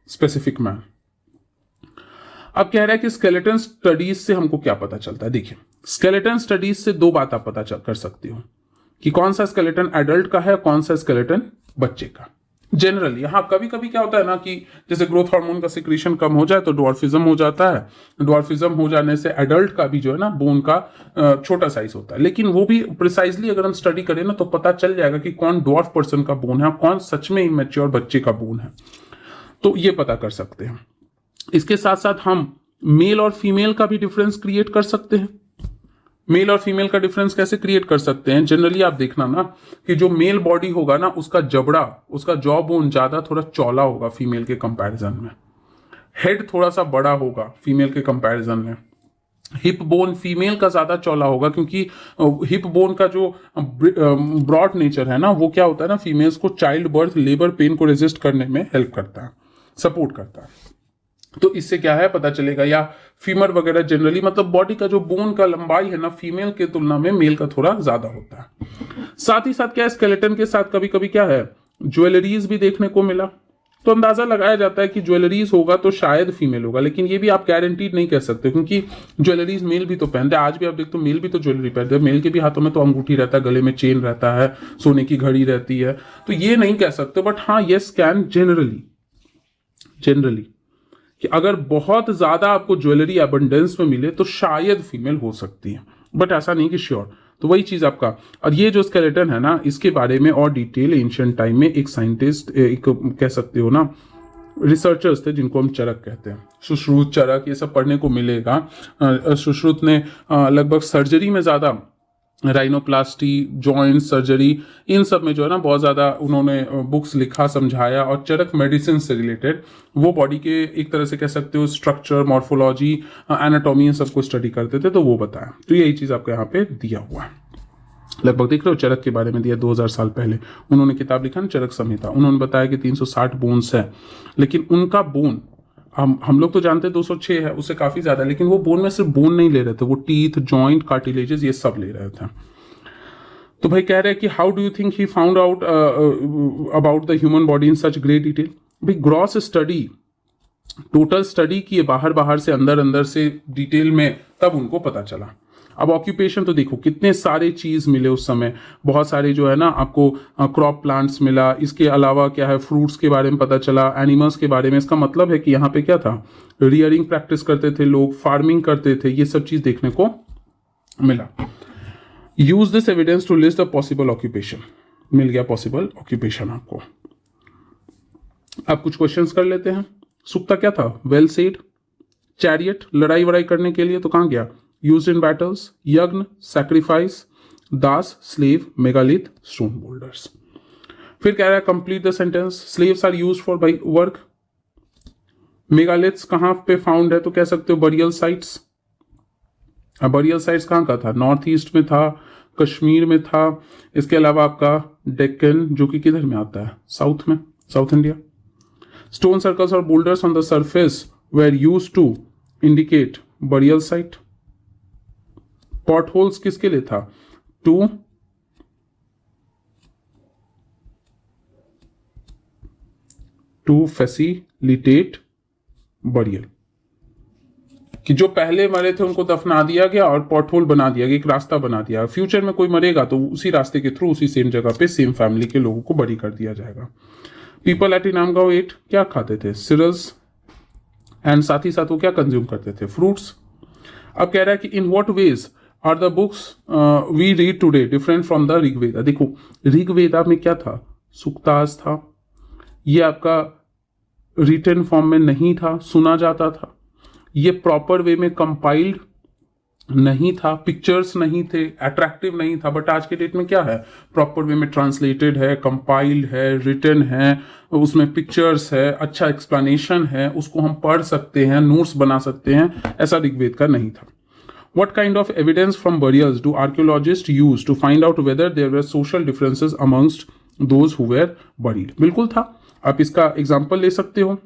स्पेसिफिक मैन। अब कह रहा है कि स्केलेटन स्टडीज से हमको क्या पता चलता है। देखिए, स्केलेटन स्टडीज से 2 बात आप पता कर सकते हो कि कौन सा स्केलेटन एडल्ट का है, कौन सा स्केलेटन बच्चे का। जनरली हाँ, कभी कभी क्या होता है ना कि जैसे ग्रोथ हार्मोन का सिक्रीशन कम हो जाए तो ड्वार्फिज्म हो जाता है। ड्वार्फिज्म हो जाने से एडल्ट का भी जो है ना बोन का छोटा साइज होता है, लेकिन वो भी प्रिसाइजली अगर हम स्टडी करें ना तो पता चल जाएगा कि कौन ड्वार्फ पर्सन का बोन है, कौन सच में इमेच्योर बच्चे का बोन है। तो ये पता कर सकते हैं। इसके साथ साथ हम मेल और फीमेल का भी डिफरेंस क्रिएट कर सकते हैं। मेल और फीमेल का डिफरेंस कैसे क्रिएट कर सकते हैं, जनरली आप देखना ना कि जो मेल बॉडी होगा ना, उसका जबड़ा, उसका जॉ बोन ज्यादा थोड़ा चौला होगा फीमेल के कंपैरिजन में। हेड थोड़ा सा बड़ा होगा फीमेल के कंपैरिजन में। हिप बोन फीमेल का ज्यादा चौला होगा, क्योंकि हिप बोन का जो ब्रॉड नेचर है ना, वो क्या होता है ना, फीमेल्स को चाइल्ड बर्थ, लेबर पेन को रेजिस्ट करने में हेल्प करता है, सपोर्ट करता है। तो इससे क्या है पता चलेगा। या फीमर वगैरह जनरली, मतलब बॉडी का जो बोन का लंबाई है ना, फीमेल के तुलना में मेल का थोड़ा ज्यादा होता है। साथ ही साथ क्या है, स्केलेटन के साथ कभी कभी क्या है, ज्वेलरीज भी देखने को मिला। तो अंदाजा लगाया जाता है कि ज्वेलरीज होगा तो शायद फीमेल होगा, लेकिन ये भी आप गारंटीड नहीं कह सकते, क्योंकि ज्वेलरीज मेल भी तो पहनते हैं। आज भी आप देखते हो मेल भी तो ज्वेलरी पहनते हैं, मेल के भी हाथों में तो अंगूठी रहता है, गले में चेन रहता है, सोने की घड़ी रहती है। तो ये नहीं कह सकते, बट हाँ यस कैन जनरली कि अगर बहुत ज्यादा आपको ज्वेलरी एबंडेंस में मिले तो शायद फीमेल हो सकती है, बट ऐसा नहीं कि श्योर। तो वही चीज आपका। और ये जो स्केलेटन है ना, इसके बारे में और डिटेल एंशिएंट टाइम में एक साइंटिस्ट, एक कह सकते हो ना रिसर्चर्स थे जिनको हम चरक कहते हैं, सुश्रुत, चरक, ये सब पढ़ने को मिलेगा। सुश्रुत ने लगभग सर्जरी में ज्यादा, राइनोप्लास्टी, जॉइंट सर्जरी, इन सब में जो है ना बहुत ज़्यादा उन्होंने बुक्स लिखा, समझाया। और चरक मेडिसिन से रिलेटेड, वो बॉडी के एक तरह से कह सकते हो स्ट्रक्चर, मॉर्फोलॉजी, एनाटॉमी, इन सबको स्टडी करते थे, तो वो बताया। तो यही चीज़ आपको यहाँ पे दिया हुआ है। लगभग देख रहे हो, चरक के बारे में दिया 2000 साल पहले। उन्होंने किताब लिखा ना, चरक संहिता। उन्होंने बताया कि 360 बोन्स है, लेकिन उनका बोन हम लोग तो जानते हैं 206 है, उससे काफी ज्यादा। लेकिन वो बोन में सिर्फ बोन नहीं ले रहे थे, वो टीथ, जॉइंट, कार्टिलेजेस, ये सब ले रहे थे। तो भाई कह रहे हैं कि how do you think he found out about the human body in such great detail. भाई ग्रॉस स्टडी, टोटल स्टडी किए, बाहर बाहर से, अंदर अंदर से, डिटेल में, तब उनको पता चला। अब ऑक्यूपेशन तो देखो कितने सारे चीज मिले उस समय, बहुत सारे जो है ना आपको क्रॉप प्लांट्स मिला, इसके अलावा क्या है फ्रूट्स के बारे में पता चला, एनिमल्स के बारे में। इसका मतलब है कि यहाँ पे क्या था, रियरिंग प्रैक्टिस करते थे लोग, फार्मिंग करते थे, ये सब चीज देखने को मिला। Use this evidence to list the possible occupation, मिल गया पॉसिबल ऑक्यूपेशन आपको। अब कुछ क्वेश्चंस कर लेते हैं। सुक्ता क्या था, वेल सेड। चैरियट लड़ाई वड़ाई करने के लिए, तो कहां गया, used in battles. Yajna sacrifice. Dasa slave, megalith stone boulders. फिर कह रहा है complete the sentence, slaves are used for by work. Megaliths कहां पे फाउंड है, तो कह सकते हो बरियल साइट्स। अब बरियल साइट्स कहां का था, नॉर्थ ईस्ट में था, कश्मीर में था, इसके अलावा आपका डेक्कन जो कि किधर में आता है, साउथ में, साउथ इंडिया। स्टोन सर्कल्स और boulders on the surface were used to indicate burial site. Pot holes किसके लिए था, टू फैसिलिटेट बरियल, कि जो पहले मरे थे उनको दफना दिया गया और पॉट होल बना दिया गया, एक रास्ता बना दिया। फ्यूचर में कोई मरेगा तो उसी रास्ते के थ्रू उसी सेम जगह पे सेम फैमिली के लोगों को बरी कर दिया जाएगा। पीपल एट इनामगांव एट, क्या खाते थे, सिरल्स, एंड साथ ही साथ वो क्या कंज्यूम करते थे, फ्रूट्स। अब कह रहा है कि in what ways are the books we read today different from the Rigveda. देखो ऋग्वेदा में क्या था, सुक्तास था, ये आपका रिटन फॉर्म में नहीं था, सुना जाता था, ये प्रॉपर वे में कंपाइल्ड नहीं था, पिक्चर्स नहीं थे, अट्रैक्टिव नहीं था। बट आज के डेट में क्या है, प्रॉपर वे में ट्रांसलेटेड है, कंपाइल्ड है, रिटन है, उसमें पिक्चर्स है, अच्छा एक्सप्लेनेशन है, उसको हम पढ़ सकते हैं, नोट्स बना सकते हैं। ऐसा ऋग्वेद का नहीं था। What kind of evidence from burials do archaeologists use to find out whether there were social differences amongst those who were buried? बिल्कुल था। आप इसका एग्जाम्पल ले सकते हो,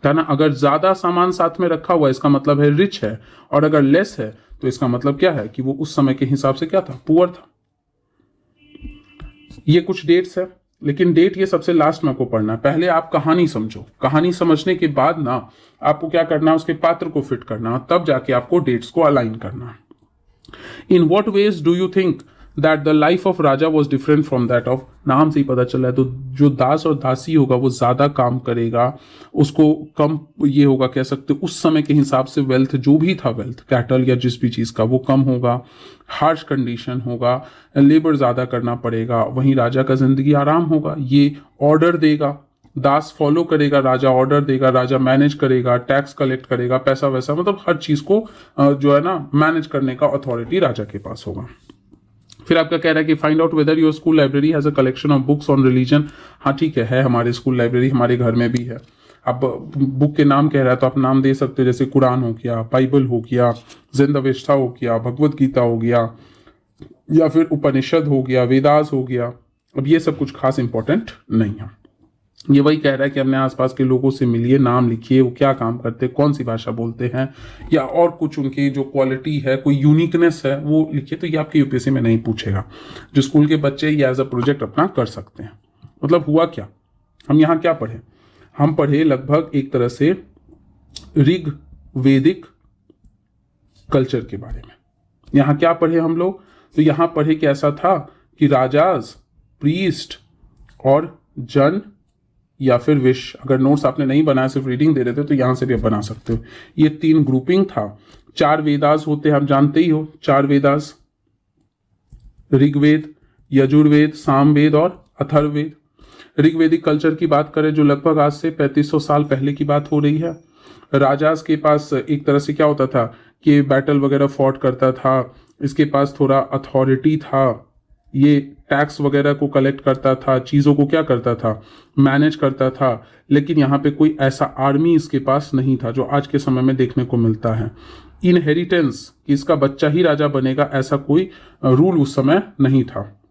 था ना। अगर ज्यादा सामान साथ में रखा हुआ इसका मतलब है रिच है, और अगर लेस है तो इसका मतलब क्या है कि वो उस समय के हिसाब से क्या था, पुअर था। ये कुछ डेट्स है, लेकिन डेट ये सबसे लास्ट में आपको पढ़ना है। पहले आप कहानी समझो, कहानी समझने के बाद ना आपको क्या करना है, उसके पात्र को फिट करना, तब जाके आपको डेट्स को अलाइन करना। In what ways do you think that the life of raja was different from that of, नाम से ही पता चला है। तो जो दास और दासी होगा वो ज्यादा काम करेगा, उसको कम ये होगा, कह सकते उस समय के हिसाब से वेल्थ जो भी था, वेल्थ कैटल या जिस भी चीज का, वो कम होगा, हार्श कंडीशन होगा, लेबर ज्यादा करना पड़ेगा। वहीं राजा का जिंदगी आराम होगा, ये ऑर्डर देगा, दास फॉलो करेगा, राजा ऑर्डर देगा, राजा मैनेज करेगा, टैक्स कलेक्ट करेगा, पैसा वैसा, मतलब हर चीज को जो है ना मैनेज करने का अथॉरिटी राजा के पास होगा। फिर आपका कह रहा है कि find out whether your school library has a collection of books on religion. हाँ ठीक है हमारे स्कूल लाइब्रेरी, हमारे घर में भी है। अब बुक के नाम कह रहा है तो आप नाम दे सकते हो, जैसे कुरान हो गया, बाइबल हो गया, जिंदवेष्टा हो गया, भगवत गीता हो गया, या फिर उपनिषद हो गया, वेदास हो गया। अब ये सब कुछ खास इंपॉर्टेंट नहीं है। ये वही कह रहा है कि अपने आसपास के लोगों से मिलिए, नाम लिखिए, वो क्या काम करते हैं, कौन सी भाषा बोलते हैं, या और कुछ उनकी जो क्वालिटी है, कोई यूनिकनेस है वो लिखिए। तो ये आपके यूपीएससी में नहीं पूछेगा। जो स्कूल के बच्चे ये एज अ प्रोजेक्ट अपना कर सकते हैं। मतलब हुआ क्या, हम यहाँ क्या पढ़े, हम पढ़े लगभग एक तरह से ऋग वैदिक कल्चर के बारे में। यहाँ क्या पढ़े हम लोग, तो यहाँ पढ़े कि ऐसा था कि राजाज, प्रीस्ट और जन या फिर विश, अगर नोट्स आपने नहीं बनाया सिर्फ रीडिंग दे रहे थे तो यहां से भी आप बना सकते हो। ये 3 ग्रुपिंग था। 4 वेदास होते हैं, आप जानते ही हो 4 वेदास, ऋग्वेद, यजुर्वेद, सामवेद और अथर्ववेद। ऋग्वेदिक कल्चर की बात करें जो लगभग आज से 3500 साल पहले की बात हो रही है। राजास के पास एक तरह से क्या होता था कि बैटल वगैरह फॉट करता था, इसके पास थोड़ा अथॉरिटी था, ये टैक्स वगैरह को कलेक्ट करता था, चीज़ों को क्या करता था, मैनेज करता था। लेकिन यहाँ पे कोई ऐसा आर्मी इसके पास नहीं था जो आज के समय में देखने को मिलता है। इनहेरिटेंस कि इसका बच्चा ही राजा बनेगा, ऐसा कोई रूल उस समय नहीं था।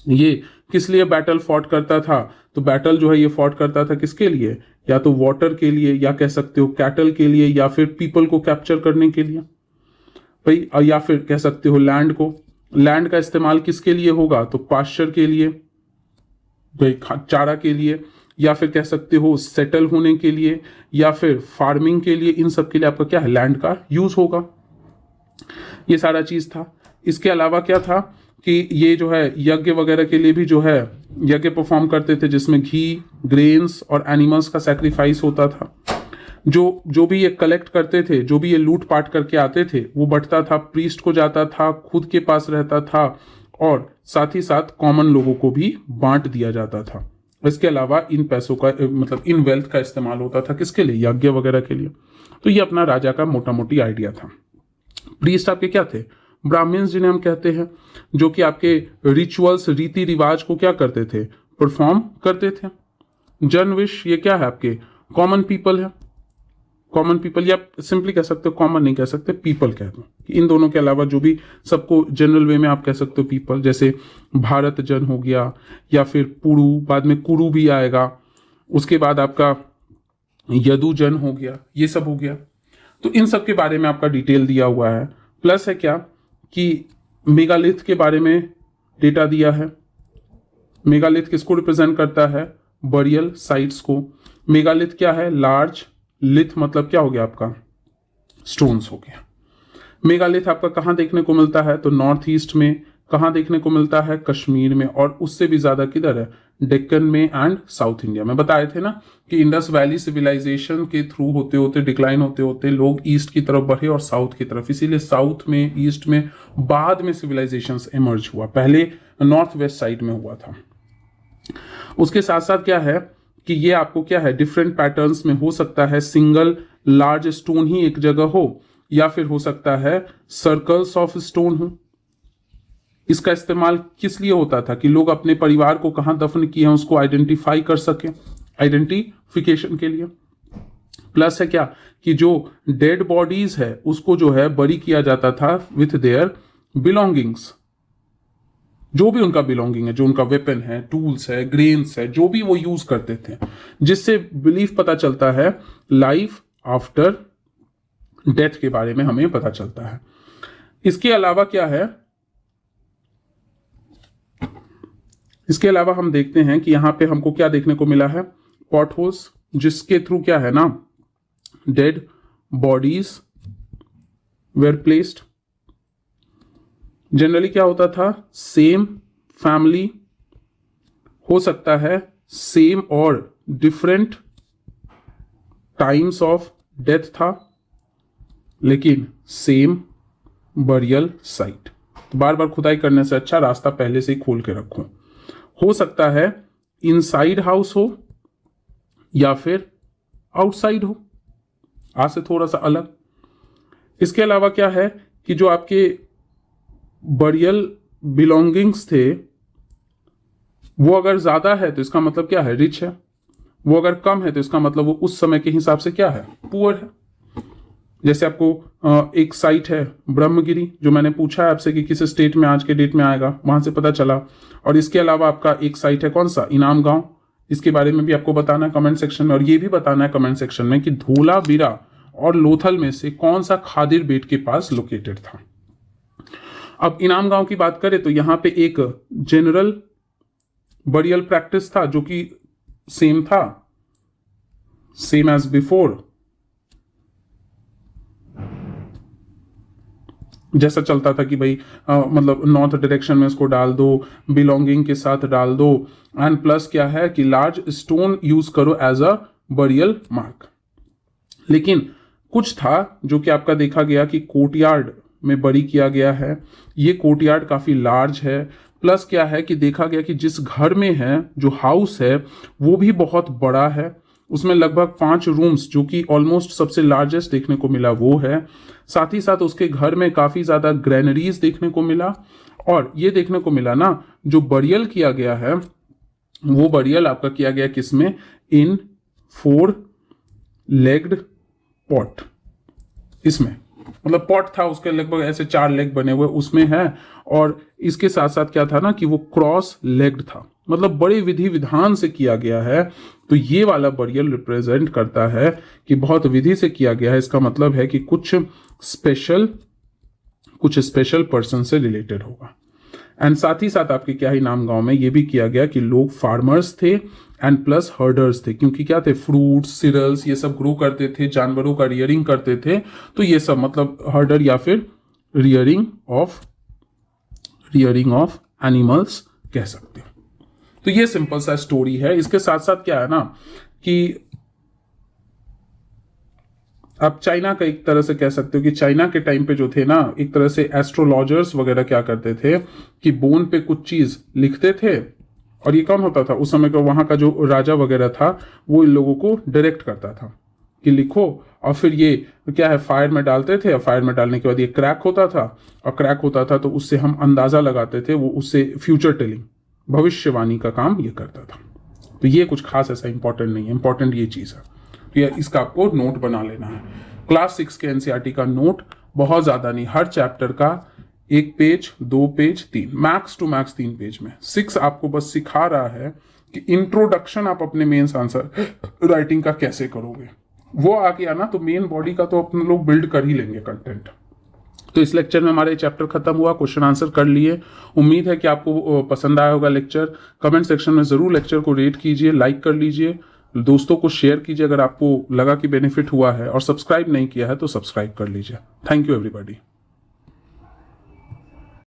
ये किस लिए बैटल फॉट करता था, तो बैटल जो है ये फॉट करता था किसके लिए, या तो वाटर के लिए, या कह सकते हो कैटल के लिए, या फिर पीपल को कैप्चर करने के लिए भाई, या फिर कह सकते हो लैंड को। लैंड का इस्तेमाल किसके लिए होगा, तो पास्चर के लिए, चारा के लिए, या फिर कह सकते हो सेटल होने के लिए, या फिर फार्मिंग के लिए। इन सब के लिए आपका क्या है, लैंड का यूज होगा। ये सारा चीज था। इसके अलावा क्या था कि ये जो है यज्ञ वगैरह के लिए भी जो है यज्ञ परफॉर्म करते थे, जिसमें घी, ग्रेन्स और एनिमल्स का सैक्रिफाइस होता था। जो भी ये कलेक्ट करते थे, जो भी ये लूट पाट करके आते थे, वो बंटता था, प्रीस्ट को जाता था, खुद के पास रहता था और साथ ही साथ कॉमन लोगों को भी बांट दिया जाता था। इसके अलावा इन पैसों का मतलब इन वेल्थ का इस्तेमाल होता था किसके लिए? यज्ञ वगैरह के लिए। तो ये अपना राजा का मोटा मोटी आइडिया था। प्रीस्ट आपके क्या थे? ब्राह्मण्स जिन्हें हम कहते हैं, जो कि आपके रिचुअल्स, रीति रिवाज को क्या करते थे? परफॉर्म करते थे। जनविश ये क्या है? आपके कॉमन पीपल है। कॉमन पीपल या सिंपली कह सकते हो, कॉमन नहीं कह सकते, पीपल कह दो। इन दोनों के अलावा जो भी सबको जनरल वे में आप कह सकते हो पीपल, जैसे भारत जन हो गया या फिर पुरु, बाद में कुरु भी आएगा, उसके बाद आपका यदु जन हो गया, ये सब हो गया। तो इन सब के बारे में आपका डिटेल दिया हुआ है। प्लस है क्या कि मेगालिथ के बारे में डेटा दिया है। मेगालिथ किसको रिप्रेजेंट करता है? बरियल साइट्स को। मेगालिथ क्या है? लार्ज। लिथ मतलब क्या हो गया आपका? स्टोन्स हो गया। मेगालिथ आपका कहाँ देखने को मिलता है? तो नॉर्थ ईस्ट में। कहाँ देखने को मिलता है? कश्मीर में। और उससे भी ज्यादा किधर है? डेक्कन में एंड साउथ इंडिया में। बताए थे ना कि इंडस वैली सिविलाइजेशन के थ्रू होते होते, डिक्लाइन होते होते लोग ईस्ट की तरफ बढ़े और साउथ की तरफ, इसीलिए साउथ में, ईस्ट में बाद में सिविलाइजेशन इमर्ज हुआ, पहले नॉर्थ वेस्ट साइड में हुआ था। उसके साथ साथ क्या है कि ये आपको क्या है, डिफरेंट पैटर्न्स में हो सकता है सिंगल लार्ज स्टोन ही एक जगह हो, या फिर हो सकता है सर्कल्स ऑफ स्टोन हो। इसका इस्तेमाल किस लिए होता था? कि लोग अपने परिवार को कहां दफन किए हैं उसको आइडेंटिफाई कर सके, आइडेंटिफिकेशन के लिए। प्लस है क्या कि जो डेड बॉडीज है उसको जो है बरी किया जाता था विथ देयर बिलोंगिंग्स, जो भी उनका बिलोंगिंग है, जो उनका वेपन है, टूल्स है, ग्रेन्स है, जो भी वो यूज करते थे, जिससे बिलीफ पता चलता है लाइफ आफ्टर डेथ के बारे में हमें पता चलता है। इसके अलावा क्या है, इसके अलावा हम देखते हैं कि यहां पे हमको क्या देखने को मिला है? पॉट होल्स, जिसके थ्रू क्या है ना, dead bodies were placed. Generally क्या होता था? सेम फैमिली, हो सकता है सेम और डिफरेंट टाइम्स ऑफ डेथ था, लेकिन सेम बरियल साइट। तो बार बार खुदाई करने से अच्छा रास्ता पहले से ही खोल के रखो। हो सकता है इनसाइड हाउस हो या फिर आउटसाइड हो, आज से थोड़ा सा अलग। इसके अलावा क्या है कि जो आपके बरियल बिलोंगिंग्स थे वो अगर ज्यादा है तो इसका मतलब क्या है? रिच है। वो अगर कम है तो इसका मतलब वो उस समय के हिसाब से क्या है? पुअर है। जैसे आपको एक साइट है ब्रह्मगिरी, जो मैंने पूछा है आपसे कि किस स्टेट में आज के डेट में आएगा, वहां से पता चला। और इसके अलावा आपका एक साइट है कौन सा? इनाम गांव। इसके बारे में भी आपको बताना है कमेंट सेक्शन में, और ये भी बताना है कमेंट सेक्शन में कि धोलावीरा और लोथल में से कौन सा खादिर बेट के पास लोकेटेड था। अब इनाम गांव की बात करें तो यहां पे एक जनरल बरियल प्रैक्टिस था जो कि सेम था, सेम एज बिफोर, जैसा चलता था कि भाई मतलब नॉर्थ डायरेक्शन में इसको डाल दो, बिलोंगिंग के साथ डाल दो, एंड प्लस क्या है कि लार्ज स्टोन यूज करो एज अ बरियल मार्क। लेकिन कुछ था जो कि आपका देखा गया कि कोर्टयार्ड में बरी किया गया है। ये कोर्टयार्ड काफी लार्ज है। प्लस क्या है कि देखा गया कि जिस घर में है, जो हाउस है, वो भी बहुत बड़ा है। उसमें लगभग 5 रूम्स, जो कि ऑलमोस्ट सबसे लार्जेस्ट देखने को मिला वो है। साथ ही साथ उसके घर में काफी ज्यादा ग्रेनरीज देखने को मिला। और ये देखने को मिला ना, जो बरियल किया गया है वो बरियल आपका किया गया किसमें? इन 4 लेग्ड पॉट। इसमें मतलब पॉट था, उसके लगभग ऐसे 4 लेग बने हुए उसमें है। और इसके साथ साथ क्या था ना कि वो क्रॉस लेग्ड था, मतलब बड़े विधि विधान से किया गया है। तो ये वाला बरियल रिप्रेजेंट करता है कि बहुत विधि से किया गया है। इसका मतलब है कि कुछ स्पेशल पर्सन से रिलेटेड होगा। एंड साथ ही साथ आपके क्या ही नाम गांव में ये भी किया गया कि लोग फार्मर्स थे एंड प्लस हर्डर्स थे, क्योंकि क्या थे? फ्रूट्स, सीरियल्स ये सब ग्रो करते थे, जानवरों का रियरिंग करते थे। तो ये सब मतलब हर्डर या फिर रियरिंग ऑफ एनिमल्स कह सकते हो। तो ये सिंपल सा स्टोरी है। इसके साथ साथ क्या है ना कि आप चाइना का एक तरह से कह सकते हो कि चाइना के टाइम पे जो थे ना, एक तरह से एस्ट्रोलॉजर्स वगैरह क्या करते थे कि बोन पे कुछ चीज लिखते थे, और ये कौन होता था उस समय का, वहां का जो राजा वगैरह था वो इन लोगों को डायरेक्ट करता था कि लिखो, और फिर ये क्या है फायर में डालते थे, और फायर में डालने के बाद ये क्रैक होता था, और क्रैक होता था तो उससे हम अंदाजा लगाते थे, वो उससे फ्यूचर टेलिंग, भविष्यवाणी का काम ये करता था। तो ये कुछ खास ऐसा इंपॉर्टेंट नहीं है, इंपॉर्टेंट ये चीज है। तो इसका आपको नोट बना लेना है। क्लास 6 के एनसीईआरटी का नोट बहुत ज्यादा नहीं, हर चैप्टर का 1 page 2 page 3 max to max 3 page में। 6 आपको बस सिखा रहा है कि इंट्रोडक्शन आप अपने मेंस आंसर राइटिंग का कैसे करोगे। वो आ गया ना तो मेन बॉडी का तो अपने लोग बिल्ड कर ही लेंगे कंटेंट। तो इस लेक्चर में हमारे चैप्टर खत्म हुआ, क्वेश्चन आंसर कर लिए। उम्मीद है कि आपको पसंद आया होगा लेक्चर। कमेंट सेक्शन में जरूर लेक्चर को रेट कीजिए, लाइक कर लीजिए, दोस्तों को शेयर कीजिए अगर आपको लगा कि बेनिफिट हुआ है, और सब्सक्राइब नहीं किया है तो सब्सक्राइब कर लीजिए। Thank you everybody.